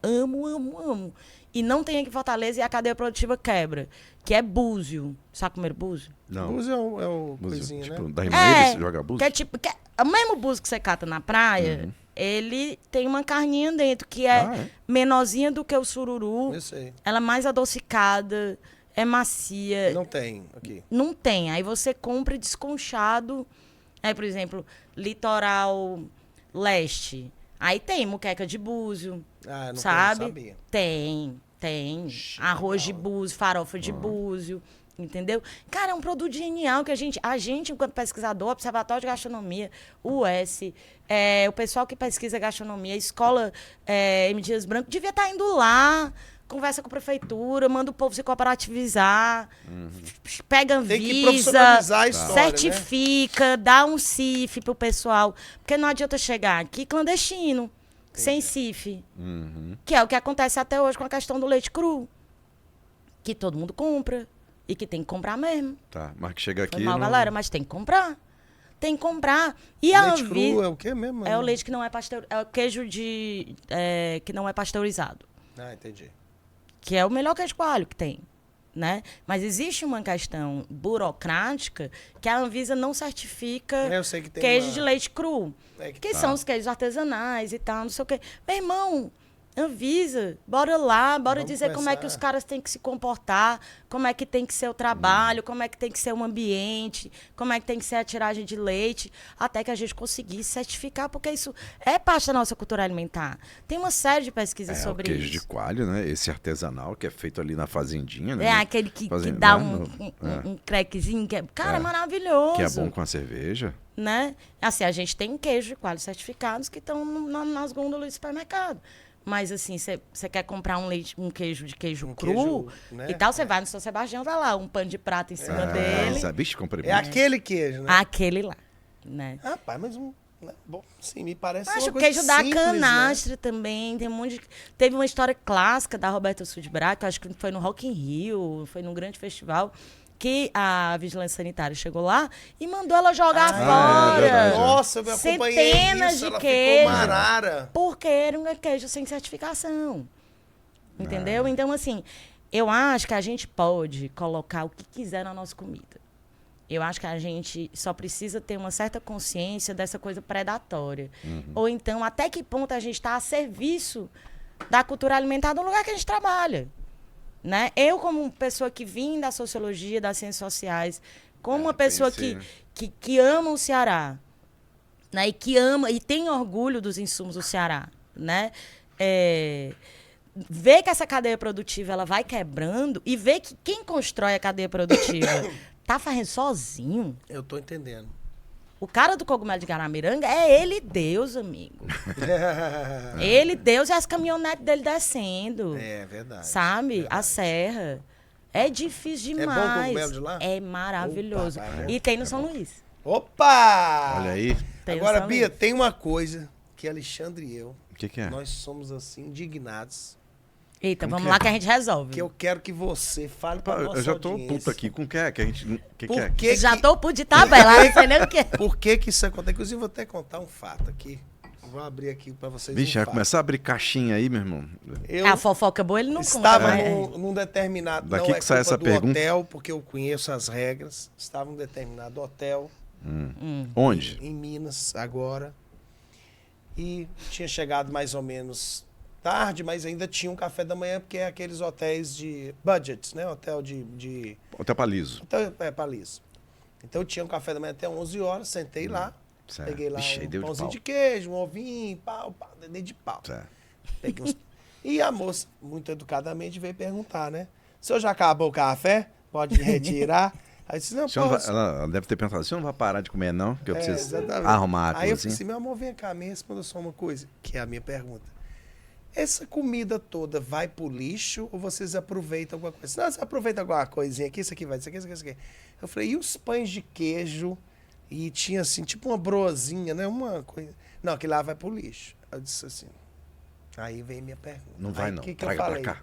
e não tem aqui em Fortaleza e a cadeia produtiva quebra, que é búzio. Sabe comer búzio? Não. Búzio é o Búzio, coisinho, tipo, né? da Rimaíra, você joga búzio? Que é tipo, o mesmo búzio que você cata na praia, ele tem uma carninha dentro, que é menorzinha do que o sururu. Eu sei. Ela é mais adocicada, é macia. Não tem aqui. Não tem. Aí você compra desconchado. Aí, por exemplo, litoral leste. Aí tem muqueca de búzio, Ah, não sabe? sabia. Tem. Arroz de búzio, farofa de búzio, entendeu? Cara, é um produto genial que a gente enquanto pesquisador, Observatório de Gastronomia, US, o pessoal que pesquisa gastronomia, Escola M. Dias Branco, devia estar indo lá, conversa com a prefeitura, manda o povo se cooperativizar, pega Tem que Anvisa, profissionalizar a história, certifica, dá um CIF pro pessoal. Porque não adianta chegar aqui clandestino, sem CIF. Que é o que acontece até hoje com a questão do leite cru. Que todo mundo compra. E que tem que comprar mesmo. Tá, mas que chega aqui... Foi mal, não- galera, mas tem que comprar. Tem que comprar. E a Leite Anvisa... cru é o quê mesmo? É o leite que não é pasteurizado. É o queijo que não é pasteurizado. Ah, entendi. Que é o melhor queijo coalho que tem, né? Mas existe uma questão burocrática que a Anvisa não certifica Eu sei que tem queijo uma- de leite cru, É que que são os queijos artesanais e tal, não sei o quê. Meu irmão, Anvisa, bora lá, bora Vamos dizer como é que começar. os caras têm que se comportar, como é que tem que ser o trabalho, como é que tem que ser o ambiente, como é que tem que ser a tiragem de leite, até que a gente conseguisse certificar, porque isso é parte da nossa cultura alimentar. Tem uma série de pesquisas o sobre queijo isso. de coalho, né? Esse artesanal que é feito ali na fazendinha, né? É aquele que Fazendo- dá né? um crackzinho, que é, cara, maravilhoso. Que é bom com a cerveja. Né? Assim, a gente tem queijo de coalho certificados que estão nas gôndolas do supermercado. Mas assim, você quer comprar um queijo de queijo Um cru queijo, né? e tal, você vai no São Sebastião, tá lá, um pano de prata em cima dele. Bicho, comprei É aquele queijo, né? Aquele lá, né? Rapaz, mas né? Bom, sim, me parece Acho uma o coisa queijo da simples, canastra também, tem um monte de... Teve uma história clássica da Roberta Sudbra, que eu acho que foi no Rock in Rio, foi num grande festival, que a vigilância sanitária chegou lá e mandou ela jogar é fora. verdade. Nossa, eu acompanhei Centenas isso, de ela queijo. ficou marara. Porque era um queijo sem certificação. Entendeu? Então, assim, eu acho que a gente pode colocar o que quiser na nossa comida. Eu acho que a gente só precisa ter uma certa consciência dessa coisa predatória. Ou então, até que ponto a gente está a serviço da cultura alimentar do lugar que a gente trabalha. Né? Eu, como pessoa que vim da sociologia, das ciências sociais, como uma pessoa que ama o Ceará, né? E que ama e tem orgulho dos insumos do Ceará, né? Ver que essa cadeia produtiva ela vai quebrando e ver que quem constrói a cadeia produtiva tá fazendo sozinho. Eu tô entendendo. O cara do cogumelo de Guaramiranga é ele Deus, amigo. Ele Deus e as caminhonetes dele descendo. É verdade. Sabe? Verdade. A serra. É difícil É bom o demais. cogumelo de lá? É maravilhoso. Opa, E tem no São Luís. Opa! Olha aí. Tem no Agora, São Bia, Luís. tem uma coisa que Alexandre e eu, O que é? nós somos assim, indignados, Eita, Como vamos que lá é? que a gente resolve. que eu quero que você fale para nossa Eu já tô audiência. puto aqui. Com o que é que a gente... que Por é? que Já que- tô por de tabela, não sei nem o que. Por que isso acontece? Inclusive, vou até contar um fato aqui. Vou abrir aqui para vocês Vixe, um vai fato. começar a abrir caixinha aí, meu irmão. Eu A fofoca boa ele não estava conta. Mas... num determinado... Daqui não que é sai culpa essa do pergunta. hotel, porque eu conheço as regras. Estava num determinado hotel Onde? em Minas, agora. E tinha chegado mais ou menos tarde, mas ainda tinha um café da manhã, porque é aqueles hotéis de budgets, né? Hotel de Hotel Paliso. então, para isso. Então eu tinha um café da manhã até 11 horas, sentei lá, Certo. peguei lá Vixe, aí deu um de pãozinho pau. de queijo, um ovinho, pau, dedei de pau. Certo. Peguei uns... E a moça, muito educadamente, veio perguntar, né? O senhor já acabou o café? Pode retirar? Aí eu disse, não, O senhor não vai- posso. ela deve ter pensado, o senhor não vai parar de comer, não? Que eu preciso exatamente. arrumar a Aí eu falei cozinha. assim, meu amor, vem cá, me responda só uma coisa, que é a minha pergunta. Essa comida toda vai pro lixo ou vocês aproveitam alguma coisa? Não, você aproveita alguma coisinha aqui, isso aqui vai, isso aqui, isso aqui, isso aqui. Eu falei, e os pães de queijo? E tinha assim, tipo uma broazinha, né? Uma coisa. Não, aquilo lá vai pro lixo. Eu disse assim. Aí vem minha pergunta. Não vai, Aí, não. O que eu Traga falei? pra cá.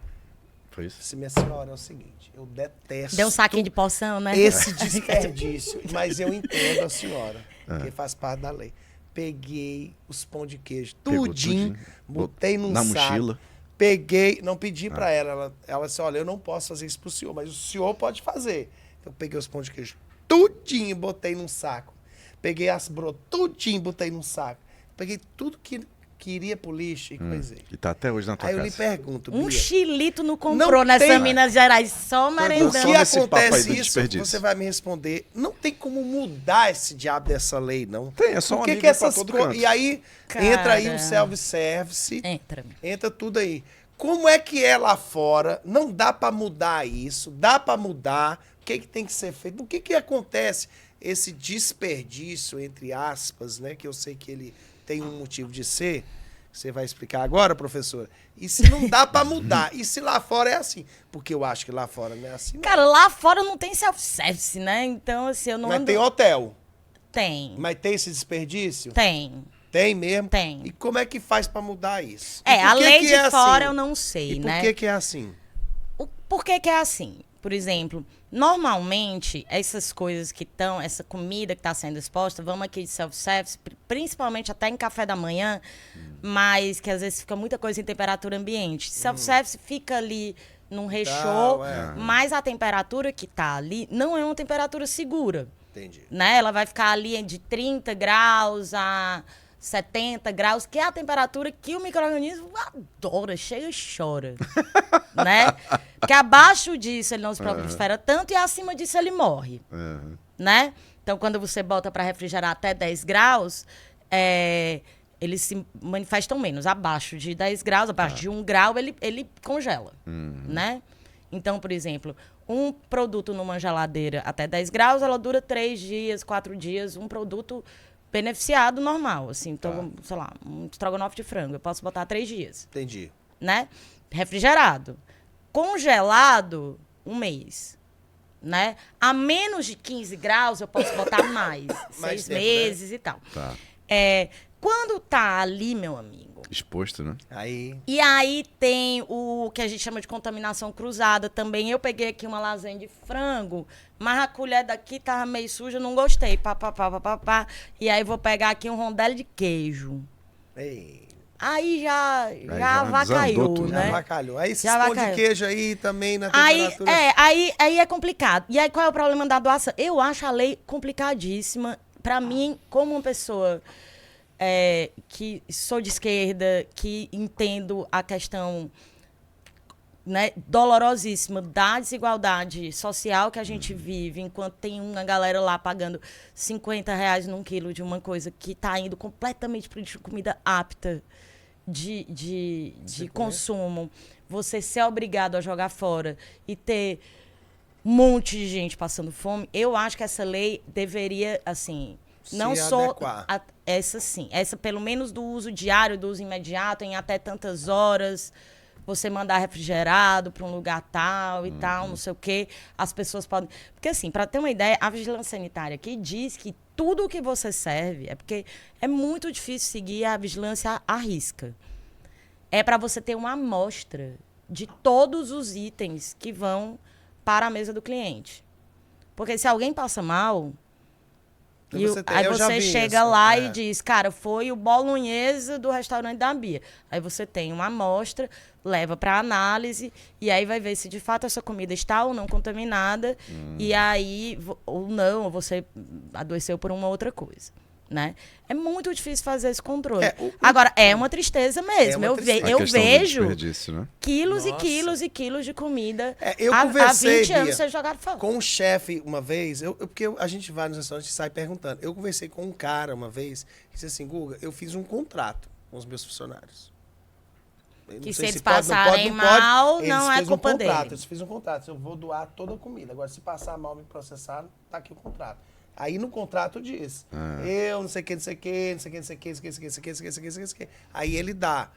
Foi isso? Disse, minha senhora, é o seguinte, eu detesto Deu um saquinho de poção, né? esse desperdício, mas eu entendo a senhora, É. porque faz parte da lei. Peguei os pão de queijo, Pegou tudinho, tudinho, botei num na saco, mochila. peguei, não pedi pra ela disse, olha, eu não posso fazer isso pro senhor, mas o senhor pode fazer. Eu peguei os pão de queijo, tudinho, botei num saco. Peguei as broas, tudinho, botei num saco. Peguei tudo que iria pro lixo e coisei. E tá até hoje na tua Aí eu casa. lhe pergunto, Um Bia, chilito não Não comprou nessa tem- Minas Gerais, só o merendando. Só que nesse papo aí acontece do isso, desperdício. você vai me responder. Não tem como mudar esse diabo dessa lei, não. Tem, é só Por uma que amiga que essas pra todo coisas... canto. E aí, Cara. entra aí o self-service, Entra. entra tudo aí. Como é que é lá fora? Não dá pra mudar isso, dá pra mudar. O que tem que ser feito? Por que acontece esse desperdício, entre aspas, né? Que eu sei que ele tem um motivo de ser. Você vai explicar agora, professora? E se não dá pra mudar? E se lá fora é assim? Porque eu acho que lá fora não é assim, não. Cara, lá fora não tem self-service, né? Então, assim, eu não Mas ando... tem hotel. Tem. Mas tem esse desperdício? Tem. Tem mesmo? Tem. E como é que faz pra mudar isso? E É, por a que lei que de é fora assim? eu não sei, E por né? que é assim? Por que é assim? Por exemplo, normalmente, essas coisas que estão, essa comida que está sendo exposta, vamos aqui de self-service, principalmente até em café da manhã, mas que às vezes fica muita coisa em temperatura ambiente. Self-service fica ali num rechô, mas a temperatura que está ali não é uma temperatura segura. Entendi. Né? Ela vai ficar ali de 30 graus a 70 graus, que é a temperatura que o micro-organismo adora, chega e chora. Né? Porque abaixo disso ele não se prolifera tanto e acima disso ele morre. Né? Então, quando você bota para refrigerar até 10 graus, eles se manifestam menos. Abaixo de 10 graus, abaixo de 1 grau, ele congela. Né? Então, por exemplo, um produto numa geladeira até 10 graus, ela dura 3 dias, 4 dias. Um produto beneficiado normal, assim. Então, sei lá, um estrogonofe de frango, eu posso botar 3 dias. Entendi. Né? Refrigerado. Congelado, 1 mês. Né? A menos de 15 graus, eu posso botar mais. 6 tempo, meses e tal. Tá. Quando tá ali, meu amigo... Exposto, né? Aí... E aí tem o que a gente chama de contaminação cruzada também. Eu peguei aqui uma lasanha de frango, mas a colher daqui tava meio suja, não gostei. Pá. E aí vou pegar aqui um rondelli de queijo. Ei. Aí já já avacalhou, desandou tudo, Já né? avacalhou. Aí esse Já pão de avacalhou. queijo aí também na Aí temperatura... aí é complicado. E aí qual é o problema da doação? Eu acho a lei complicadíssima. Pra mim, como uma pessoa que sou de esquerda, que entendo a questão, né, dolorosíssima da desigualdade social que a gente vive, enquanto tem uma galera lá pagando R$50 num quilo de uma coisa que está indo completamente para comida apta de consumo, você ser obrigado a jogar fora e ter um monte de gente passando fome, eu acho que essa lei deveria, assim... Não só essa pelo menos do uso diário, do uso imediato, em até tantas horas, você mandar refrigerado para um lugar tal e tal, não sei o quê, as pessoas podem... Porque assim, para ter uma ideia, a vigilância sanitária aqui diz que tudo o que você serve, é porque é muito difícil seguir a vigilância à risca. É para você ter uma amostra de todos os itens que vão para a mesa do cliente. Porque se alguém passa mal... Aí você chega lá e diz, cara, foi o bolonhesa do restaurante da Bia. Aí você tem uma amostra, leva para análise, e aí vai ver se de fato essa comida está ou não contaminada, e aí, ou não, ou você adoeceu por uma outra coisa. Né? É muito difícil fazer esse controle. Agora, é uma tristeza mesmo. Eu vejo né? quilos e quilos e quilos de comida eu conversei, há 20 anos ser jogado fora. Com um chefe uma vez, porque a gente vai nos restaurantes e sai perguntando. Eu conversei com um cara uma vez, que disse assim, Guga, eu fiz um contrato com os meus funcionários. Que se eles passarem mal, não é culpa deles. Eles fizeram um contrato, eu vou doar toda a comida. Agora, se passar mal, me processar, tá aqui o contrato. Aí no contrato diz, eu não sei o que. Aí ele dá.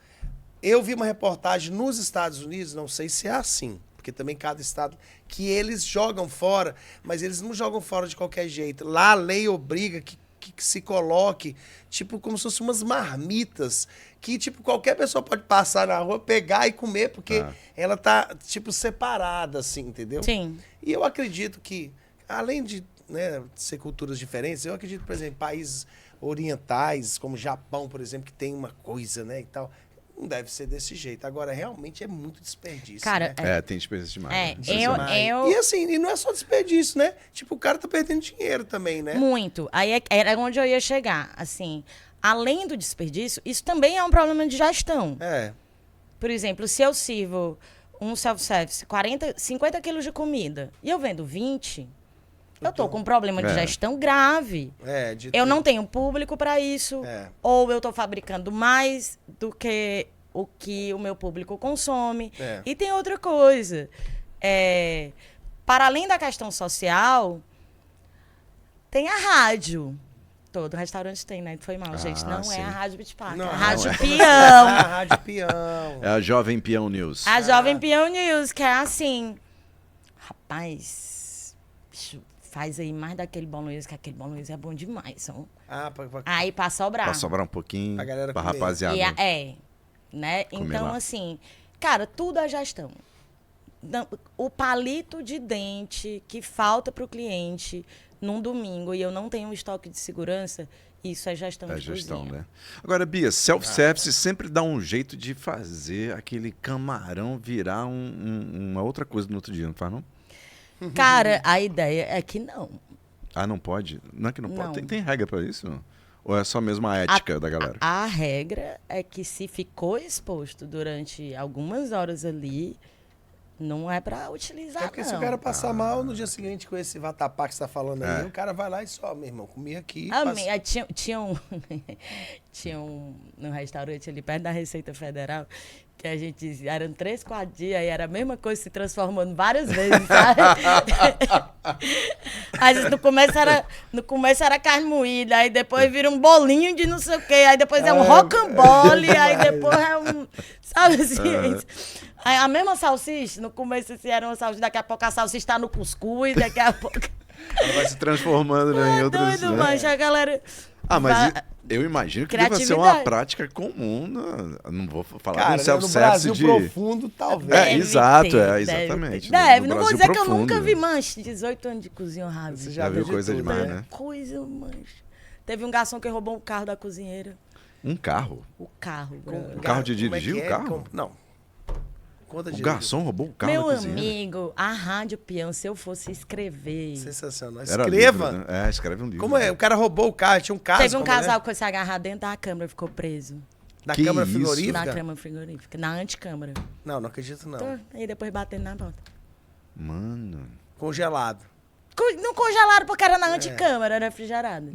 Eu vi uma reportagem nos Estados Unidos, não sei se é assim, porque também cada estado, que eles jogam fora, mas eles não jogam fora de qualquer jeito. Lá a lei obriga que se coloque, tipo, como se fossem umas marmitas, que, tipo, qualquer pessoa pode passar na rua, pegar e comer, porque ela tá, tipo, separada, assim, entendeu? Sim. E eu acredito que, além de ser culturas diferentes, eu acredito, por exemplo, países orientais, como Japão, por exemplo, que tem uma coisa, né, e tal, não deve ser desse jeito. Agora, realmente é muito desperdício, cara, né? Tem desperdício demais. Né? E assim, e não é só desperdício, né? Tipo, o cara tá perdendo dinheiro também, né? Muito. Aí era onde eu ia chegar, assim, além do desperdício, isso também é um problema de gestão. Por exemplo, se eu sirvo um self-service, 50 quilos de comida, e eu vendo 20... Eu tô com um problema de gestão grave. Eu não tenho público para isso. Ou eu tô fabricando mais do que o meu público consome. E tem outra coisa. Para além da questão social, tem a rádio. Todo restaurante tem, né? Foi mal, gente. Não é a Rádio Beach Park, é a Rádio Peão. A Rádio Peão. É a Jovem Peão News. A Jovem Peão News, que é assim... Rapaz... Faz aí mais daquele bolonhesa, que aquele bolonhesa é bom demais. Aí pra sobrar. Pra sobrar um pouquinho, pra galera pra comer. rapaziada. Né? Então, lá. assim, cara, tudo é gestão. O palito de dente que falta pro cliente num domingo e eu não tenho um estoque de segurança, isso é gestão de gestão, cozinha. né? Agora, Bia, self-service sempre dá um jeito de fazer aquele camarão virar uma outra coisa no outro dia, não faz, não? Cara, a ideia é que não. Ah, não pode? Não é que não pode? Não. Tem regra pra isso? Ou é só mesmo a ética da galera? A regra é que se ficou exposto durante algumas horas ali, Não é pra utilizar, É porque se o não. cara passar mal, no dia seguinte, com esse vatapá que você tá falando aí, o cara vai lá e só, meu irmão, comi aqui. Amém. Aí tinha um tinha um no restaurante ali perto da Receita Federal que a gente dizia, eram 3, 4 dias e era a mesma coisa se transformando várias vezes, sabe? Às vezes no começo era carne moída, aí depois vira um bolinho de não sei o quê, aí depois é um rocambole, aí depois é um, sabe assim? Aí a mesma salsicha, no começo assim, era uma salsicha, daqui a pouco a salsicha está no cuscuz, daqui a pouco... Ela vai se transformando, né, em outras... Doido, né? mancha, a galera... Mas eu imagino que deva ser uma Criatividade. prática comum. Não vou falar Cara, de no self-service Brasil de... profundo, talvez. É, Deve exato, ter, exatamente. Deve. No Não vou Brasil dizer que eu profundo, nunca né? vi mancha. 18 anos de cozinha rápido. Você Já viu de coisa tudo, demais, né? Coisa, mancha. Teve um garçom que roubou um carro da cozinheira. Um carro? O carro, O bro. carro de Como é dirigir que o é? carro? Não. Conta O direito. garçom roubou o carro Meu da cozinheira? amigo, a Rádio Peão, se eu fosse escrever... Sensacional. Era Escreva. livro, né? Escreve um livro. Como é? O cara roubou o carro, tinha um caso. Teve um como é? casal que foi se agarrar dentro da câmara e ficou preso. Da Que câmara isso? frigorífica? Na câmara frigorífica, na antecâmara. Não, não acredito não. Aí depois batendo na porta. Mano... Congelado. Não congelaram porque era na antecâmara, era refrigerado.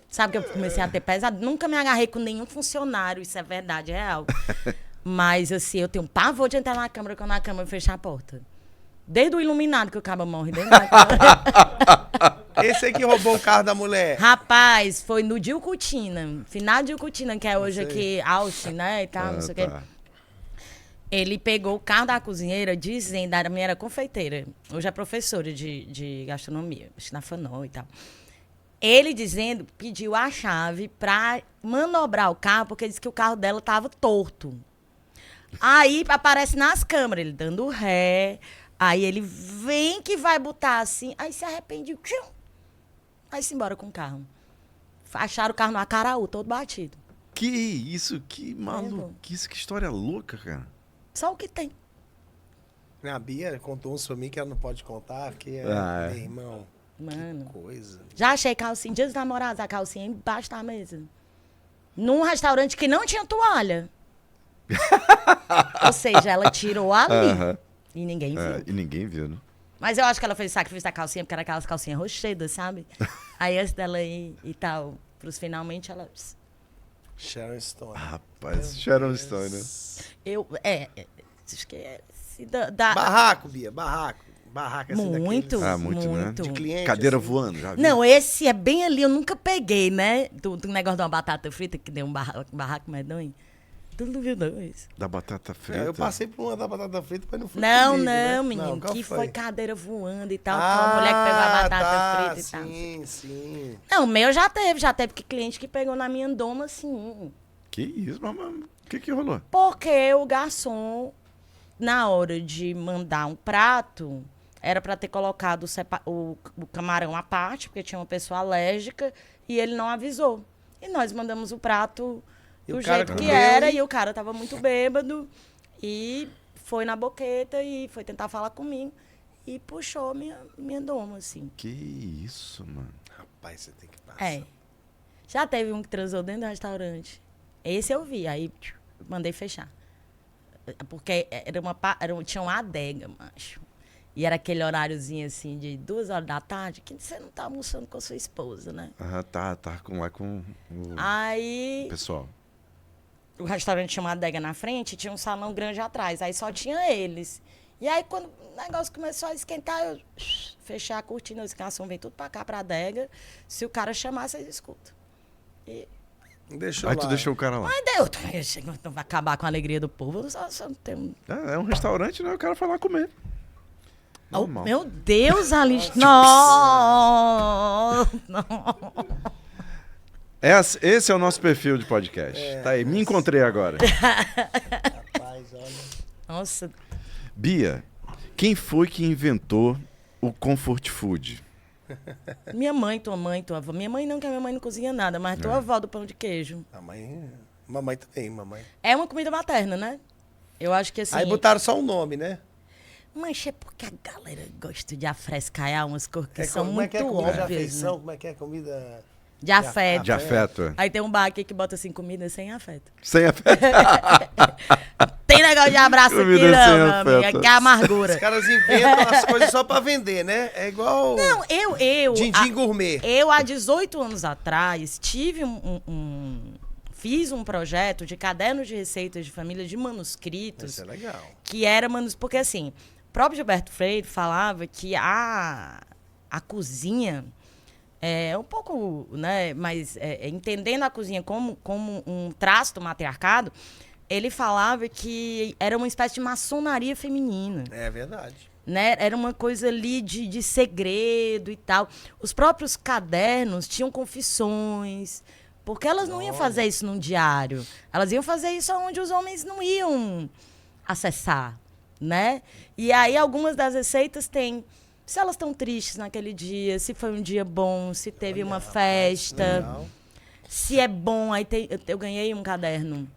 Sabe que eu comecei a ter pesado? Nunca me agarrei com nenhum funcionário, isso é verdade, é real. Mas, assim, eu tenho um pavor de entrar na câmara quando a câmara fechar a porta. Desde o iluminado que o cabo morre dentro da câmara. Esse aí que roubou o carro da mulher. Rapaz, foi no Dilcutina, final de Dilcutina, que é hoje aqui, Austin, né, e tal, não sei o quê. tá. Ele pegou o carro da cozinheira, dizendo, a minha era confeiteira, hoje é professora de gastronomia, acho que na FANOL e tal. Ele dizendo, pediu a chave pra manobrar o carro, porque disse que o carro dela tava torto. Aí aparece nas câmeras, ele dando ré, aí ele vem que vai botar assim, aí se arrepende, aí se embora com o carro. Acharam o carro no Acaraú, todo batido. Que isso? Que maluquice, que história louca, cara. Só o que tem. A Bia contou uns pra mim que ela não pode contar, que é, Ah, é. meu irmão, Mano, coisa. já achei calcinha, dia dos namorados, a calcinha embaixo da mesa. Num restaurante que não tinha toalha. Ou seja, ela tirou ali. Aham. E ninguém viu. E ninguém viu, né? Mas eu acho que ela fez sacrifício da calcinha, porque era aquelas calcinhas rochedas, sabe? Aí antes dela ir e tal, pros finalmente, ela... Sharon Stone. Rapaz, Sharon Stone, né? Acho que é... Barraco, Bia, barraco. Barraco assim Muito, daqueles muito, né? de cliente. Cadeira assim. voando, já viu? Não, esse é bem ali, eu nunca peguei, né? Do negócio de uma batata frita, que deu um barraco medonho. Tu não viu, não, isso? Da batata frita. Eu passei por uma da batata frita, mas não foi Não, comigo, né? menino, qual que foi? foi cadeira voando e tal, com a mulher que pegou a batata frita e tal. Sim, sim. Não, o meu já teve que cliente que pegou na minha doma, assim. Que isso, mamãe? O que rolou? Porque o garçom, na hora de mandar um prato, era para ter colocado o camarão à parte, porque tinha uma pessoa alérgica, e ele não avisou. E nós mandamos o prato E do o cara jeito que comeu era, e- e o cara tava muito bêbado, e foi na boqueta e foi tentar falar comigo, e puxou minha doma, assim. Que isso, mano? Rapaz, você tem que passar. É. Já teve um que transou dentro do restaurante. Esse eu vi, aí mandei fechar. Porque tinha uma adega, macho. E era aquele horáriozinho assim de 2 horas da tarde, que você não tá almoçando com a sua esposa, né? Ah, tá lá com o Aí pessoal. o restaurante tinha uma adega na frente e tinha um salão grande atrás. Aí só tinha eles. E aí quando o negócio começou a esquentar, eu fechei a cortina, os garçons vem tudo pra cá, pra adega. Se o cara chamar, vocês escutam. E Deixou Aí lá. tu deixou o cara lá. mas deu, não vai acabar com a alegria do povo, só não tem... É um restaurante, né? O cara foi lá comer. Oh, Normal. meu Deus, Alice, não! Esse é o nosso perfil de podcast. Tá aí, me encontrei agora. Rapaz, olha. Nossa, Bia, quem foi que inventou o comfort food? minha mãe, tua avó. Minha mãe não, que a minha mãe não cozinha nada, mas tua avó do pão de queijo. Mamãe também, mamãe. É uma comida materna, né? Eu acho que assim... Aí botaram só um nome, né? Mas é porque a galera gosta de afrescar umas cores que É são como é muito que é comida de óbvias, afeição? né? Como é que é comida... De afeto. De afeto. Aí tem um bar aqui que bota assim, comida sem afeto. Sem afeto. Tem negócio de abraço aqui, Comida sem não, meu amigo. afeto. Aqui é amargura. Os caras inventam as coisas só pra vender, né? É igual Não, eu... din-din gourmet. Eu, há 18 anos atrás, fiz um projeto de cadernos de receitas de família de manuscritos. Isso é legal. Que era porque assim, o próprio Gilberto Freire falava que a cozinha é um pouco, né, mas entendendo a cozinha como um traço do matriarcado, ele falava que era uma espécie de maçonaria feminina. É verdade. Né? Era uma coisa ali de segredo e tal. Os próprios cadernos tinham confissões, porque elas não iam fazer isso num diário. Elas iam fazer isso onde os homens não iam acessar, né? E aí algumas das receitas têm, se elas estão tristes naquele dia, se foi um dia bom, se teve uma festa, Legal. se é bom. Aí eu ganhei um caderno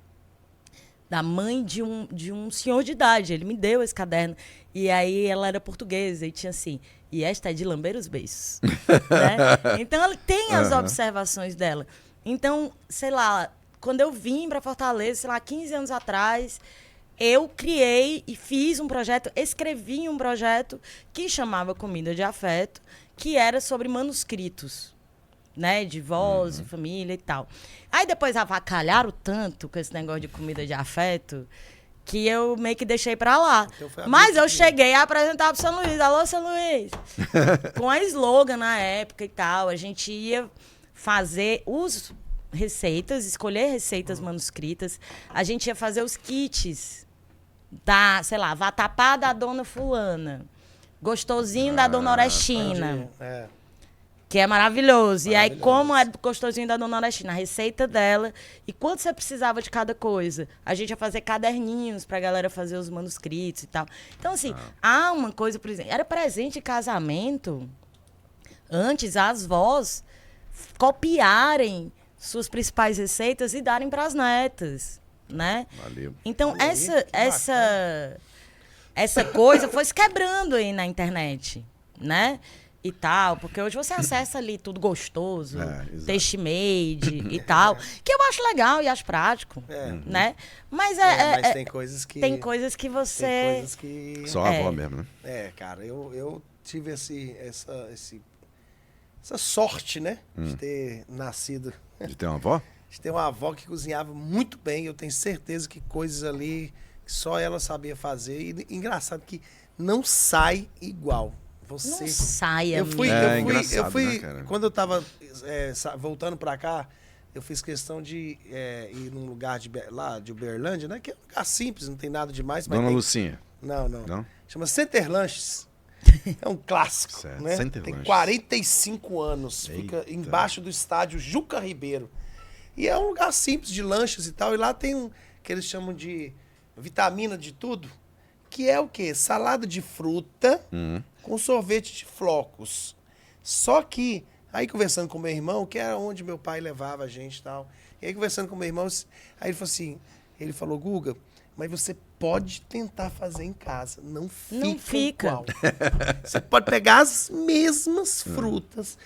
da mãe de um senhor de idade. Ele me deu esse caderno. E aí ela era portuguesa e tinha assim, e esta é de lamber os beiços. Né? Então ela tem as observações dela. Então, sei lá, quando eu vim para Fortaleza, sei lá, 15 anos atrás, eu criei e fiz um projeto, escrevi um projeto que chamava Comida de Afeto, que era sobre manuscritos, né, de voz, de família e tal. Aí depois avacalharam tanto com esse negócio de comida de afeto que eu meio que deixei pra lá. Então foi a Mas busca eu de- cheguei a apresentar pro São Luís. Alô, São Luís! Com a slogan na época e tal. A gente ia fazer receitas, escolher receitas manuscritas. A gente ia fazer os kits da, sei lá, vatapá da dona fulana. Gostosinho da dona Orestina. É. Que é maravilhoso. E aí, Maravilhoso. como é gostosinho da dona Orestina, a receita dela. E quanto você precisava de cada coisa? A gente ia fazer caderninhos pra galera fazer os manuscritos e tal. Então, assim, há uma coisa, por exemplo, era presente de casamento. Antes, as vós copiarem suas principais receitas e darem pras netas, né? Valeu. Então, Olha aí, que essa coisa foi se quebrando aí na internet, né? E tal, porque hoje você acessa ali tudo gostoso, exato. taste-made e tal, que eu acho legal e acho prático, né? Mas Mas tem coisas que... tem coisas que você... Tem coisas que... Só a avó mesmo, né? Cara, eu tive essa sorte, né? De ter nascido... De ter uma avó? De ter uma avó que cozinhava muito bem. Eu tenho certeza que coisas ali que só ela sabia fazer. E engraçado que não sai igual. Você... Não saia, Eu fui, É eu engraçado, fui, né, cara? quando eu tava voltando pra cá, eu fiz questão de ir num lugar lá de Uberlândia, né? Que é um lugar simples, não tem nada demais. Mas Dona tem... Lucinha. Não. Não? Chama Center Lanches. É um clássico, Certo, né? Center Tem Lanches. 45 anos. Eita. Fica embaixo do estádio Juca Ribeiro. E é um lugar simples de lanches e tal. E lá tem um que eles chamam de vitamina de tudo, que é o quê? Salada de fruta com sorvete de flocos. Só que, aí conversando com meu irmão, que era onde meu pai levava a gente e tal. E aí conversando com meu irmão, aí ele falou assim, ele falou, Guga, mas você pode tentar fazer em casa. Não fica igual. Você pode pegar as mesmas frutas,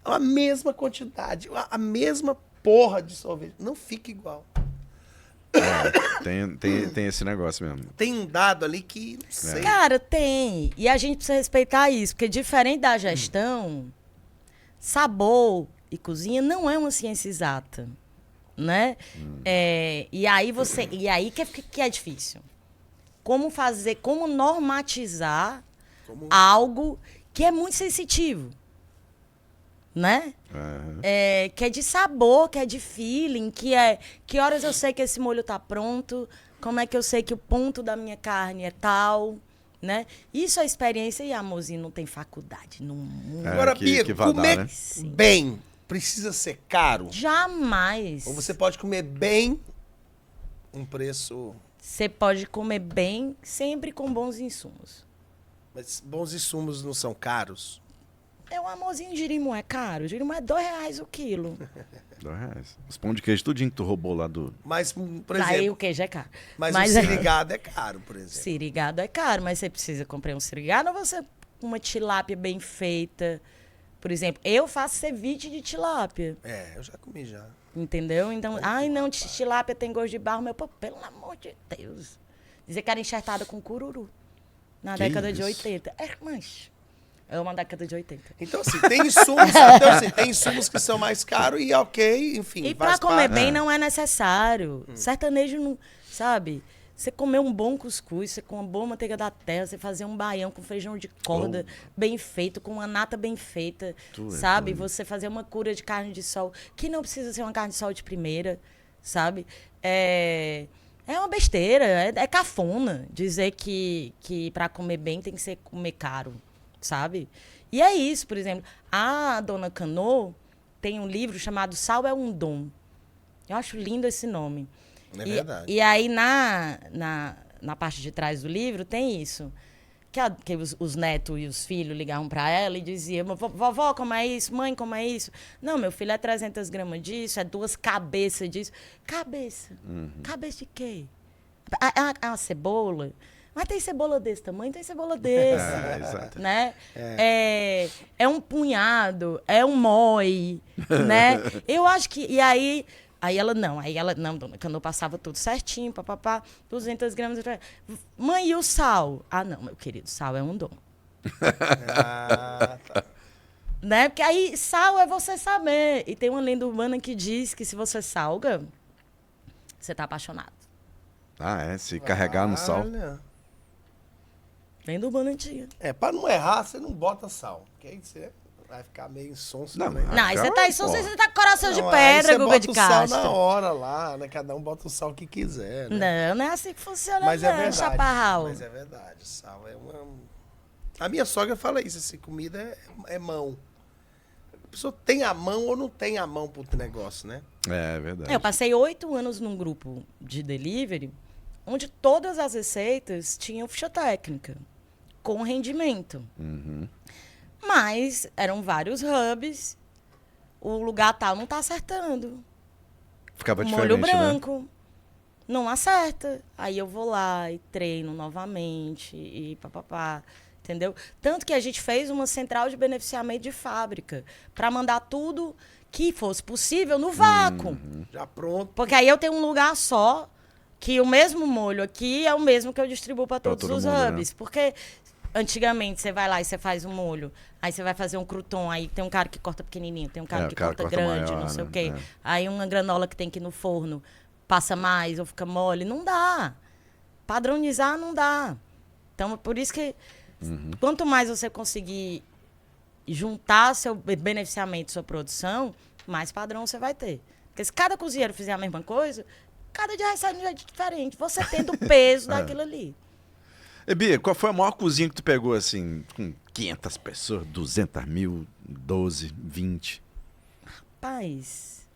a mesma quantidade, a mesma porra de sorvete. Não fica igual. Tem esse negócio mesmo. Tem um dado ali que não sei. Cara, tem. E a gente precisa respeitar isso, porque diferente da gestão, sabor e cozinha não é uma ciência exata, né? E aí que é difícil. Como normatizar algo que é muito sensitivo, né? Que é de sabor, que é de feeling, que horas eu sei que esse molho tá pronto, como é que eu sei que o ponto da minha carne é tal, né? Isso é experiência e amorzinho não tem faculdade no mundo. Agora, Bia, que vai dar, comer né? bem precisa ser caro? Jamais. Ou você pode comer bem um preço... Você pode comer bem, sempre com bons insumos. Mas bons insumos não são caros? Um amorzinho de girimum é caro. Girimum é R$2 o quilo. R$2. Os pão de queijo, tudinho que tu roubou lá do... Mas, por Aí exemplo, o queijo é caro. mas o sirigado é caro, por exemplo. Sirigado é caro, mas você precisa comprar um sirigado ou você uma tilápia bem feita, Por exemplo, eu faço ceviche de tilápia. Eu já comi já. Entendeu? Então, ai não, tilápia tem gosto de barro. Meu, pô, pelo amor de Deus. Dizer que era enxertada com cururu. Na década de 80. Mas é uma década de 80. Então, assim, tem insumos que são mais caros e ok, enfim. E pra comer bem não é necessário. Sertanejo não, sabe? Você comer um bom cuscuz, você com uma boa manteiga da terra, você fazer um baião com feijão de corda bem feito, com uma nata bem feita, sabe? Você fazer uma cura de carne de sol, que não precisa ser uma carne de sol de primeira, sabe? É uma besteira, é cafona dizer que para comer bem tem que ser comer caro, sabe? E é isso, por exemplo, a Dona Canô tem um livro chamado Sal é um Dom. Eu acho lindo esse nome. É verdade. E aí, na parte de trás do livro, tem isso. Que os netos e os filhos ligavam para ela e diziam, vovó, como é isso? Mãe, como é isso? Não, meu filho, é 300 gramas disso, é 2 cabeças disso. Cabeça? Cabeça de quê? É uma cebola? Mas tem cebola desse tamanho, tem cebola desse. Exato. Né? É um punhado, é um moi, né? Eu acho que... Aí ela, dona Canô passava tudo certinho, papapá, 200 gramas. Mãe, e o sal? Ah, não, meu querido, sal é um dom. Tá. Né? Porque aí, sal é você saber. E tem uma lenda urbana que diz que se você salga, você tá apaixonado. Se carregar no sal. Olha. Lenda urbana antiga. Pra não errar, você não bota sal. Porque aí você vai ficar meio insonso Não, também. mas- Não, aí você tá aí, só porra. você tá com coração de Não, aí pedra, você Guga de bota o sal na Castro. hora lá, né? Cada um bota o sal que quiser, né? Não é assim que funciona, Mas é não, verdade. chaparral. Mas é verdade. Sal é uma... A minha sogra fala isso, assim, comida é mão. A pessoa tem a mão ou não tem a mão pro negócio, né? É verdade. Eu passei 8 anos num grupo de delivery, onde todas as receitas tinham ficha técnica, com rendimento. Mas eram vários hubs, o lugar tal não tá acertando. Ficava O diferente, molho né? branco não acerta. Aí eu vou lá e treino novamente e papapá. Entendeu? Tanto que a gente fez uma central de beneficiamento de fábrica para mandar tudo que fosse possível no vácuo. Já pronto. Porque aí eu tenho um lugar só, que o mesmo molho aqui é o mesmo que eu distribuo para todos todo os mundo, hubs. Porque antigamente você vai lá e você faz um molho, aí você vai fazer um crouton, aí tem um cara que corta pequenininho, tem um cara o que cara corta corta grande, maior, não sei né? o quê. É. Aí uma granola que tem que ir no forno passa mais ou fica mole. Não dá. Padronizar não dá. Então, por isso que quanto mais você conseguir juntar seu beneficiamento, sua produção, mais padrão você vai ter. Porque se cada cozinheiro fizer a mesma coisa, cada dia vai sair de um jeito diferente. Você tendo o peso daquilo ali. E, Bia, qual foi a maior cozinha que tu pegou, assim, com 500 pessoas, 200 mil, 12, 20? Rapaz,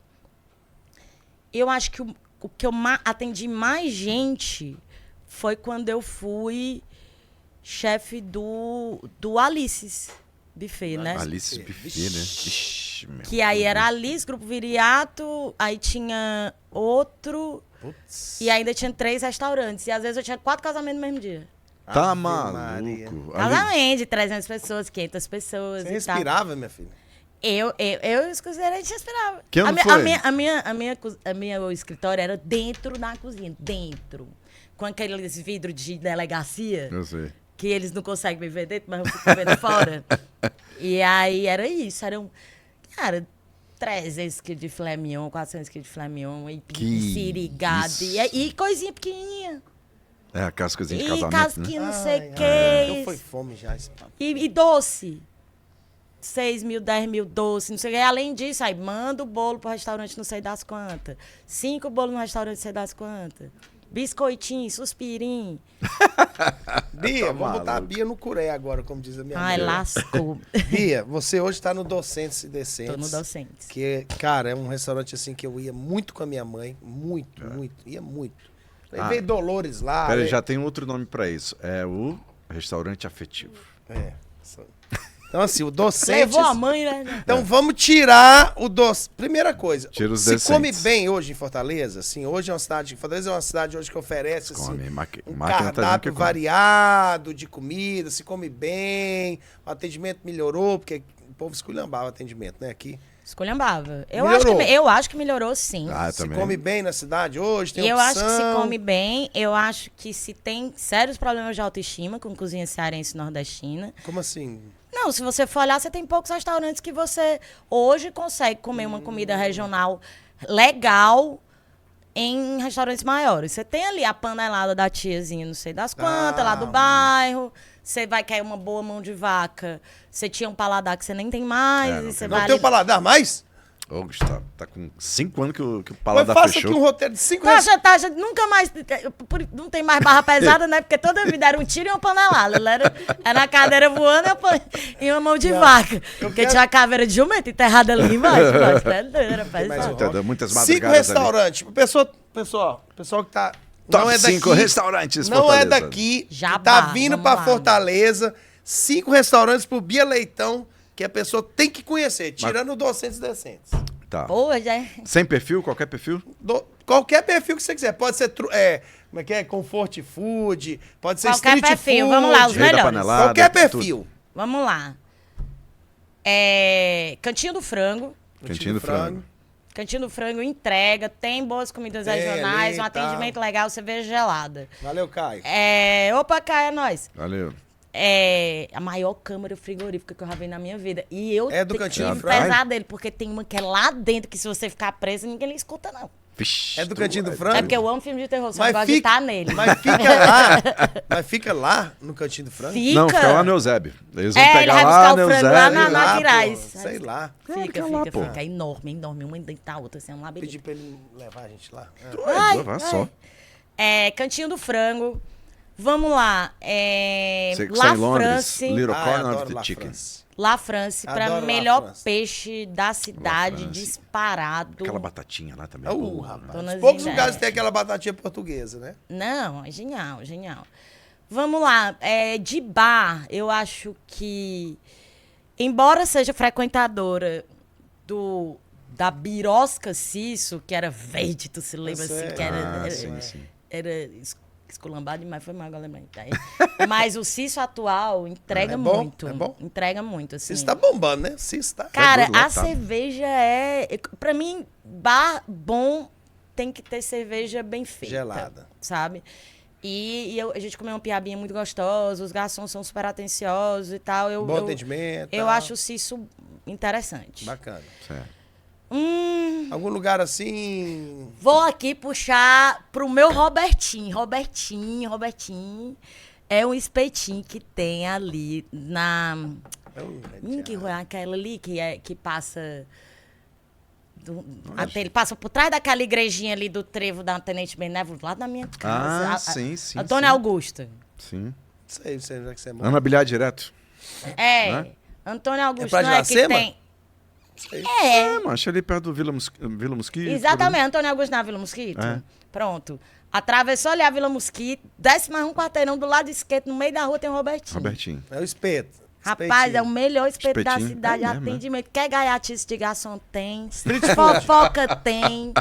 eu acho que o que eu atendi mais gente foi quando eu fui chefe do Alice's Buffet, né? Alice Buffet, né? Vixe, meu. Que aí era Alice, Grupo Viriato, aí tinha outro, Putz. e ainda tinha 3 restaurantes. E às vezes eu tinha 4 casamentos no mesmo dia. Tá Ave Maria. maluco. Casamento de 300 pessoas, 500 pessoas Você e tal. respirava, minha filha? Eu e os cozinheiros, a gente respirava. Que ano a minha, foi? a minha escritório era dentro da cozinha, dentro. Com aqueles vidros de delegacia, Eu sei. que eles não conseguem me ver dentro, mas eu fico vendo fora. E aí era isso, eram, cara, 300 quilos de filé mignon, 400 quilos de filé mignon, e Que sirigado, isso. e coisinha pequenininha. É, aquelas coisinhas de E casamento, né? casquinha, não sei o Eu que. foi fome já esse papo. E doce. 6 mil, 10 mil doce, não sei o que. Além disso, aí manda o bolo pro restaurante não sei das quantas. 5 bolos no restaurante não sei das quantas. Biscoitinho, suspirinho. Bia, Tá vamos botar a maluco. Bia no curé agora, como diz a minha Ai, mãe. lascou. Bia, você hoje tá no Docentes e Decentes. Tô no Docentes. Que, cara, é um restaurante assim que eu ia muito com a minha mãe. Muito, muito. Ia muito. Levei Dolores lá. Pera, né? já tem outro nome pra isso. É o restaurante afetivo. É. Isso- Então, assim, o docente... Levou a mãe, né? Então, vamos tirar o doce. Primeira coisa, Tira os se decentes. come bem hoje em Fortaleza, assim, hoje é uma cidade... Fortaleza é uma cidade hoje que oferece, assim, Come, um máquina tá dizendo cardápio que come. variado de comida, se come bem, o atendimento melhorou, porque o povo esculhambava o atendimento, né, aqui. Esculhambava. Melhorou. Eu acho que melhorou, sim. Ah, Se também. come bem na cidade hoje, tem Eu opção. acho que se come bem, eu acho que se tem sérios problemas de autoestima com cozinha cearense e nordestina. Como assim? Não, se você for olhar, você tem poucos restaurantes que você hoje consegue comer uma comida regional legal em restaurantes maiores. Você tem ali a panelada da tiazinha, não sei das quantas, lá do bairro. Você vai querer uma boa mão de vaca. Você tinha um paladar que você nem tem mais. É, não e você tem. vai Não tem o ali... paladar mais? Ô, Gustavo, tá com 5 anos que o Mas paladar faça fechou. aqui um roteiro de 5 Tá, nunca mais. Não tem mais barra pesada, né? Porque toda a vida era um tiro e uma panelada. Era a cadeira voando e uma mão de vaca. Porque quero- tinha a caveira de jumento enterrada ali embaixo. Era pesado. Entendeu? Muitas 5 madrugadas ali. restaurantes. Pessoal que tá... Top não é 5 daqui, restaurantes não Fortaleza. é daqui, Jabá, que tá vindo vamos pra lá. Fortaleza. 5 restaurantes pro Bia Leitão, que a pessoa tem que conhecer, tirando docentes e decentes. Tá. Pô, já é. Sem perfil? Qualquer perfil? Qualquer perfil que você quiser. Pode ser, como é que é? Comfort food, pode ser Qualquer street perfil, food. vamos lá, os Rei da melhores. panelada. Qualquer tudo. perfil. Vamos lá. Cantinho do Frango. Cantinho do frango. Cantinho do Frango entrega, tem boas comidas Tem regionais, ali um e tal. atendimento legal, cerveja gelada. Valeu, Caio. Opa, Caio, é nóis. Valeu. É a maior câmara frigorífica que eu já vi na minha vida. E eu É do tenho Cantinho do um Frango? pesadelo, porque tem uma que é lá dentro, que se você ficar preso, ninguém lhe escuta, não. Vixe, É do tu- Cantinho do Frango? É porque eu amo filme de terror, só Mas gosto de fica- estar nele. Mas fica lá no Cantinho do Frango? Fica. Não, fica lá no Eusébio. Eles vão Ele pegar vai lá buscar o no frango lá Eusébio. na Quirais. Sei lá. Fica, lá, pô. fica. É enorme, enorme. Uma dentro da outra, assim, é um labirinto. Pedir pra ele levar a gente lá. Ai, Vai só. Cantinho do Frango. Vamos lá. Você que La está em Londres, France. Little Ah, Corner adoro of the La Chicken. France. La France, pra Adoro La melhor France. peixe da cidade, France. disparado. Aquela batatinha lá também. Rapaz. Dona Poucos Zinha, lugares tem aquela batatinha portuguesa, né? Não, é genial, genial. Vamos lá. De bar, eu acho que, embora seja frequentadora da Birosca Cisso, que era verde, tu se lembra sei. assim, que era, Ah, sim. era esculambado demais, foi mal, agora lembrei. Tá aí. Mas o Cisso atual entrega É bom? muito. É bom? Entrega muito, assim. Isso tá bombando, né? Cis tá. Cara, doido, a lotado. cerveja pra mim, bar bom tem que ter cerveja bem feita. Gelada. Sabe? A gente comeu uma piabinha muito gostosa, os garçons são super atenciosos e tal. Bom atendimento. Eu tal. acho isso interessante. Bacana. Certo. Algum lugar assim. Vou aqui puxar pro meu Robertinho. Robertinho é um espetinho que tem ali na... Que rua é aquela ali que passa... Ele passa por trás daquela igrejinha ali do trevo da Tenente Benévolo, lá da minha casa. Ah, sim. Antônia sim. Augusta. Sim. Sei, já que você é bom. Ana Bilhar direto. É. Antônia Augusta, pra não é que Iracema? tem... Sei. É, macho, ali perto do Vila Mosquito. Exatamente, Antônio Augusto na Vila Mosquito. É. Pronto. Atravessou ali a Vila Mosquito, desce mais um quarteirão do lado esquerdo, no meio da rua tem o Robertinho. Robertinho. É o espeto. Rapaz, Espetinho. é o melhor espeto da Espetinho, cidade. é mesmo, né? Atendimento. Quer gaiatice de garçom? Tem. Street food. Fofoca tem.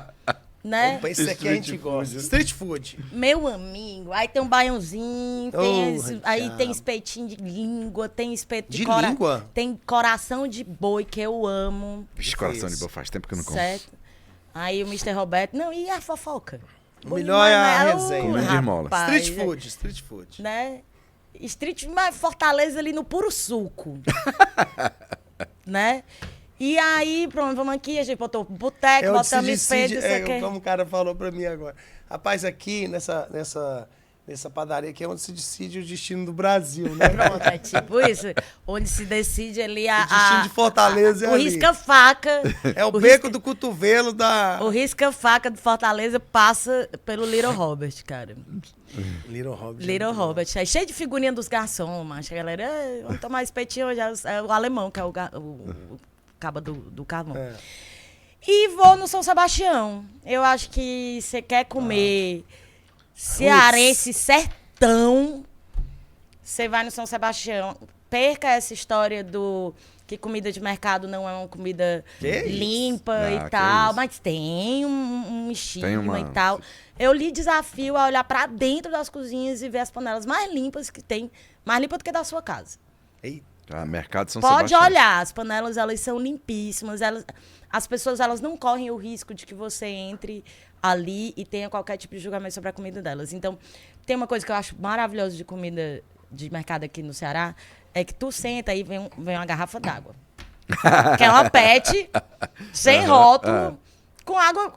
Né? Opa, esse aqui a gente Street gosta. food. Street food. Meu amigo. Aí tem um baiãozinho, aí diabo. tem espetinho de língua, tem espeto de, De língua? Tem coração de boi, que eu amo. Vixe, coração de boa, faz tempo que eu não como. Certo? Aí o Mr. Roberto. Não, e a fofoca? O melhor é a Demais, resenha. Comendo de esmola. rapaz, Street food. Né? Street, mas Fortaleza ali no puro suco. Né? E aí, pronto, vamos aqui, a gente botou boteco, É onde se botamos espeto, decide, isso aqui. como o cara falou pra mim agora. Rapaz, aqui nessa padaria aqui é onde se decide o destino do Brasil, né? Pronto, é tipo isso. Onde se decide ali O destino de Fortaleza é o ali. risca-faca. É o beco do cotovelo da... O risca-faca de Fortaleza passa pelo Little Robert, cara. Little Hobbit. Little Robert. É cheio de figurinha dos garçons, macho. A galera, vamos tomar espetinho hoje. É o alemão, que é o caba do carvão. É. E vou no São Sebastião. Eu acho que você quer comer cearense sertão, você vai no São Sebastião. perca essa história do que comida de mercado não é uma comida limpa e tal, mas tem um estigma e tal. Eu lhe desafio a olhar para dentro das cozinhas e ver as panelas mais limpas que tem, mais limpas do que da sua casa. Mercado São Pode Sebastião. olhar, as panelas elas são limpíssimas, as pessoas elas não correm o risco de que você entre ali e tenha qualquer tipo de julgamento sobre a comida delas. Então, tem uma coisa que eu acho maravilhosa de comida de mercado aqui no Ceará, é que tu senta e vem uma garrafa d'água. Que é uma PET, sem rótulo, com água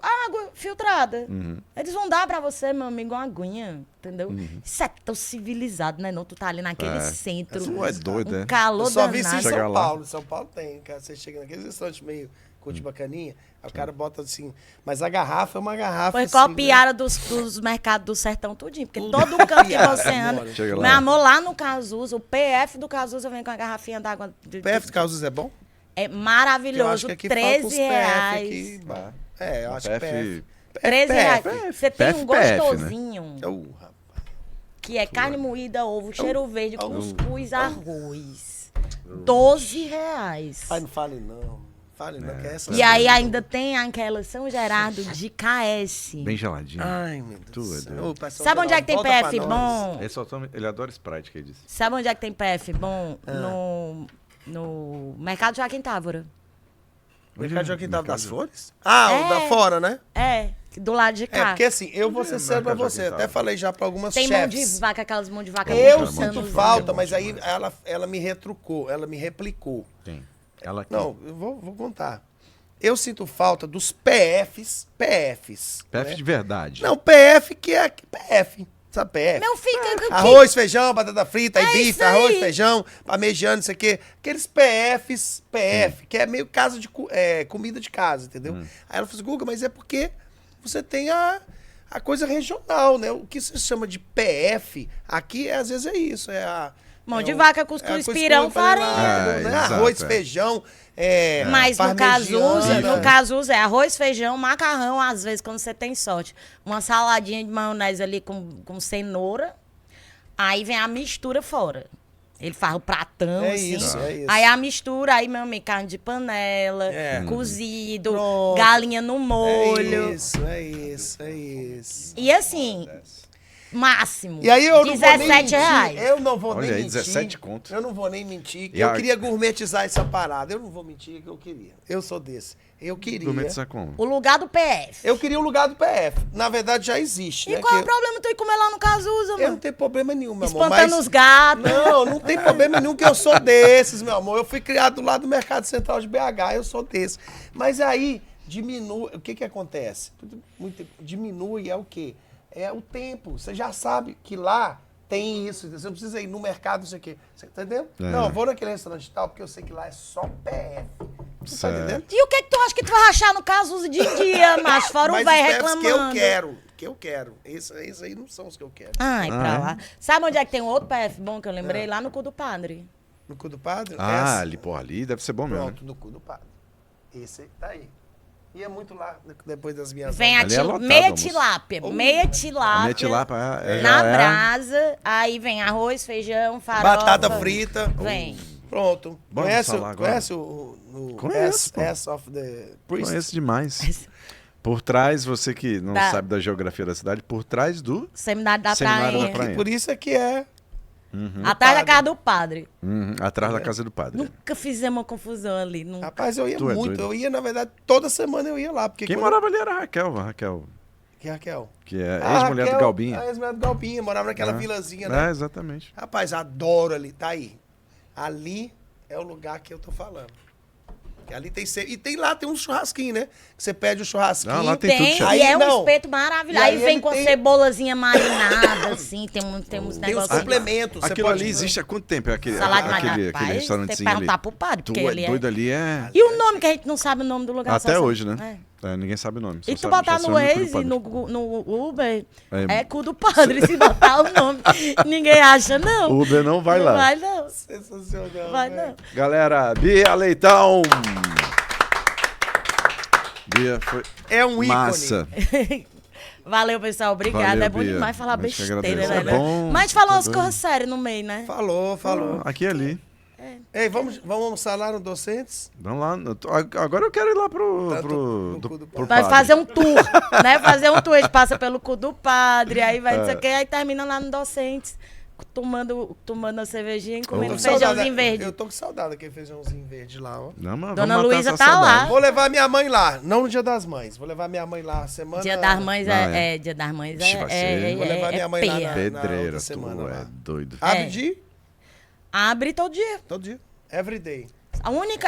filtrada. Eles vão dar pra você, meu amigo, uma aguinha, entendeu? Isso é tão civilizado, né? Não, tu tá ali naquele centro. Isso é doido, um calor Eu só vi danado. isso em Chega São lá. Paulo. Em São Paulo tem, cara. Você chega naqueles restaurantes meio curte bacaninha, aí o cara bota assim. Mas a garrafa é uma garrafa. Foi assim, copiada dos mercados do sertão tudinho. Porque todo canto que você anda. Chega lá. Meu amor, lá no Casusa, o PF do Casusa vem com a garrafinha d'água. O PF de Causos é bom? É Eu acho maravilhoso. que aqui falta uns R$13. PF aqui. Eu acho que PF. R$13. Você tem um PF, né? gostosinho. Rapaz. Que é carne moída, ovo, cheiro verde, cuscuz, arroz. R$12. Ai, não fale não. Fale não, que é essa. E aí ainda tem aquela São Gerardo de KS. Bem geladinho. Ai, meu Tu Deus. é do céu. doido. Ô, pessoal, Sabe onde é que tem volta pra PF nós. bom? Ele adora Sprite, que ele disse. Sabe onde é que tem PF bom? No Mercado Joaquim Távora. Mercado Joaquim Tava das Mercado- Flores? Ah, o É. da fora, né? É, do lado de É, cá. porque assim, eu vou ser sério pra Mercado você. Joaquim Até Tava. falei já pra algumas Tem mão de chefs. vaca, aquelas mãos de vaca Eu muito sinto sanas, falta, né? mas aí ela me retrucou, ela me replicou. Tem. Ela aqui. Não, eu vou contar. Eu sinto falta dos PFs. PF né? de verdade. Não, PF que é PF. Sabe PF? Meu filho, que- Arroz, feijão, batata frita, aí É bife, isso aí. arroz, feijão, parmegiana, isso aqui. Aqueles PF, que é meio casa de comida de casa, entendeu? Aí ela falou assim, Guga, mas é porque você tem a coisa regional, né? O que se chama de PF, aqui às vezes é isso, Mão de vaca, cuscuz, pirão, farinha. né? Exato, Arroz, é. feijão, Mas no parmegiana. Casusa é arroz, feijão, macarrão, às vezes, quando você tem sorte. Uma saladinha de maionese ali com cenoura. Aí vem a mistura fora. Ele faz o pratão, É assim. isso, é isso. Aí a mistura, aí, meu amigo, carne de panela, É. cozido, Pronto. galinha no molho. É isso. E assim, máximo. E aí eu não vou nem mentir, R$17. eu não vou Olha nem aí, mentir. 17 conto. Eu não vou nem mentir, que E eu queria gourmetizar essa parada. Eu não vou mentir que eu queria. Eu sou desse. Eu queria. Gourmetizar como? O lugar do PF. Eu queria o lugar do PF. Na verdade, já existe, E né? qual é o que problema tu ir comer lá no Casusa, eu mano? não tenho problema nenhum, meu amor. Espantando os gatos. Não tem problema nenhum que eu sou desses, meu amor. Eu fui criado lá do Mercado Central de BH, eu sou desse. Mas aí, diminui... O que acontece? Diminui é o quê? É o tempo. Você já sabe que lá tem isso. Você não precisa ir no mercado, não sei o quê. Você tá entendendo? É. Não, eu vou naquele restaurante tal, porque eu sei que lá é só PF. Você tá Certo. entendendo? E o que tu acha que tu vai achar no Casusa de dia, mas fora o Mas velho os PFs reclamando. que eu quero. Esses aí não são os que eu quero. Ai, pra lá. Sabe onde é que tem um outro PF bom que eu É. lembrei? Lá no Cu do Padre. No cu do padre? Ah, essa. ali, porra, ali deve ser bom mesmo. Pronto, no cu do padre. Esse tá aí. Ia muito lá depois das minhas Vem a Ali é lotado, meia almoço. tilápia. Meia tilápia. Mete lá Na brasa. Aí vem arroz, feijão, farofa. Batata frita. Vem. Pronto. Bora Conhece, falar agora. conhece o Conheço, pô. S of the Priest? Conheço demais. Por trás, você que não Tá. sabe da geografia da cidade, por trás do Seminário da Seminário da Prainha. Prainha. Por isso é que é. Atrás da padre. casa do padre. atrás da casa do padre. Nunca fizemos uma confusão ali. Nunca. Rapaz, eu ia Tu é muito. doido. Eu ia, na verdade, toda semana eu ia lá. Porque Quem quando- morava ali era a Raquel, Que Raquel? que é Ah, ex-mulher do Raquel, Galbinha. A ex-mulher do Galbinha. Morava naquela vilazinha, né? É, exatamente. Rapaz, adoro ali. Tá aí. Ali é o lugar que eu tô falando. Que ali tem... E tem lá, tem um churrasquinho, né? Que você pede o churrasquinho. Ah, lá tem tudo certo. Aí e é um não. espeto maravilhoso. E Aí aí vem ele com tem- cebolazinha marinada, assim, tem uns Tem os negócios. complementos. você Aquilo pode- ali existe há quanto tempo? Aquele, Salada de aquele rapaz, tem que restaurantezinho ali. perguntar pro padre, Tu porque é ele doido ali, é... E o nome que a gente não sabe o nome do lugar. Até só hoje, sabe- né? É. É, ninguém sabe o nome. E só tu sabe- botar só no sabe o Waze, padre. no Uber, É. é cu do padre. Se botar o nome, ninguém acha, não. O Uber não vai Não lá. vai, não. Sensacional. Vai, velho. não. Galera, Bia Leitão. Bia foi É um ícone. massa. Valeu, pessoal. Obrigada. Valeu, é bom Bia. demais falar A gente que besteira, agradece. né? É bom, Mas falar tá umas doido. coisas sérias no meio, né? Falou. Aqui e ali. Ei, vamos almoçar lá no Docentes? Vamos lá. Agora eu quero ir lá pro Vai padre. fazer um tour, né? Fazer um tour. A gente passa pelo cu do padre, aí vai não sei o quê, aí termina lá no Docentes, tomando uma cervejinha e comendo feijãozinho verde. Eu tô com saudade daquele feijãozinho verde lá, ó. Não, mas Dona vamos matar Luísa essa tá saudade. lá. Vou levar minha mãe lá, não no Dia das Mães. Vou levar minha mãe lá semana... Dia das Mães Dia das Mães Ixi, vai ser- Vou levar minha mãe lá peia. na Pedreira, outra semana tu lá. é doido. Abre de... Abre todo dia. Todo dia. Every day.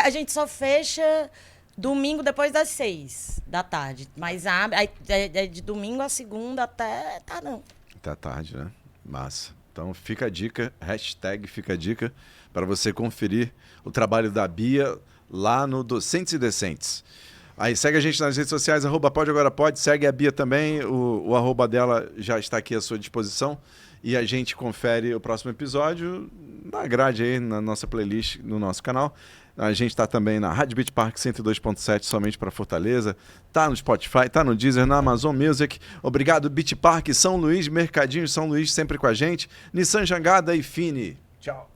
A gente só fecha domingo depois das 6 da tarde. Mas abre, aí, é de domingo a segunda até tardão. Até tarde, né? Massa. Então fica a dica, hashtag fica a dica, para você conferir o trabalho da Bia lá no Docentes e Decentes. Aí segue a gente nas redes sociais, @podeagorapode, segue a Bia também, o arroba dela já está aqui à sua disposição. E a gente confere o próximo episódio na grade aí, na nossa playlist, no nosso canal. A gente está também na Rádio Beach Park 102.7, somente para Fortaleza. Tá no Spotify, tá no Deezer, na Amazon Music. Obrigado, Beach Park, São Luís, Mercadinho São Luís, sempre com a gente. Nissan Jangada e Fini. Tchau.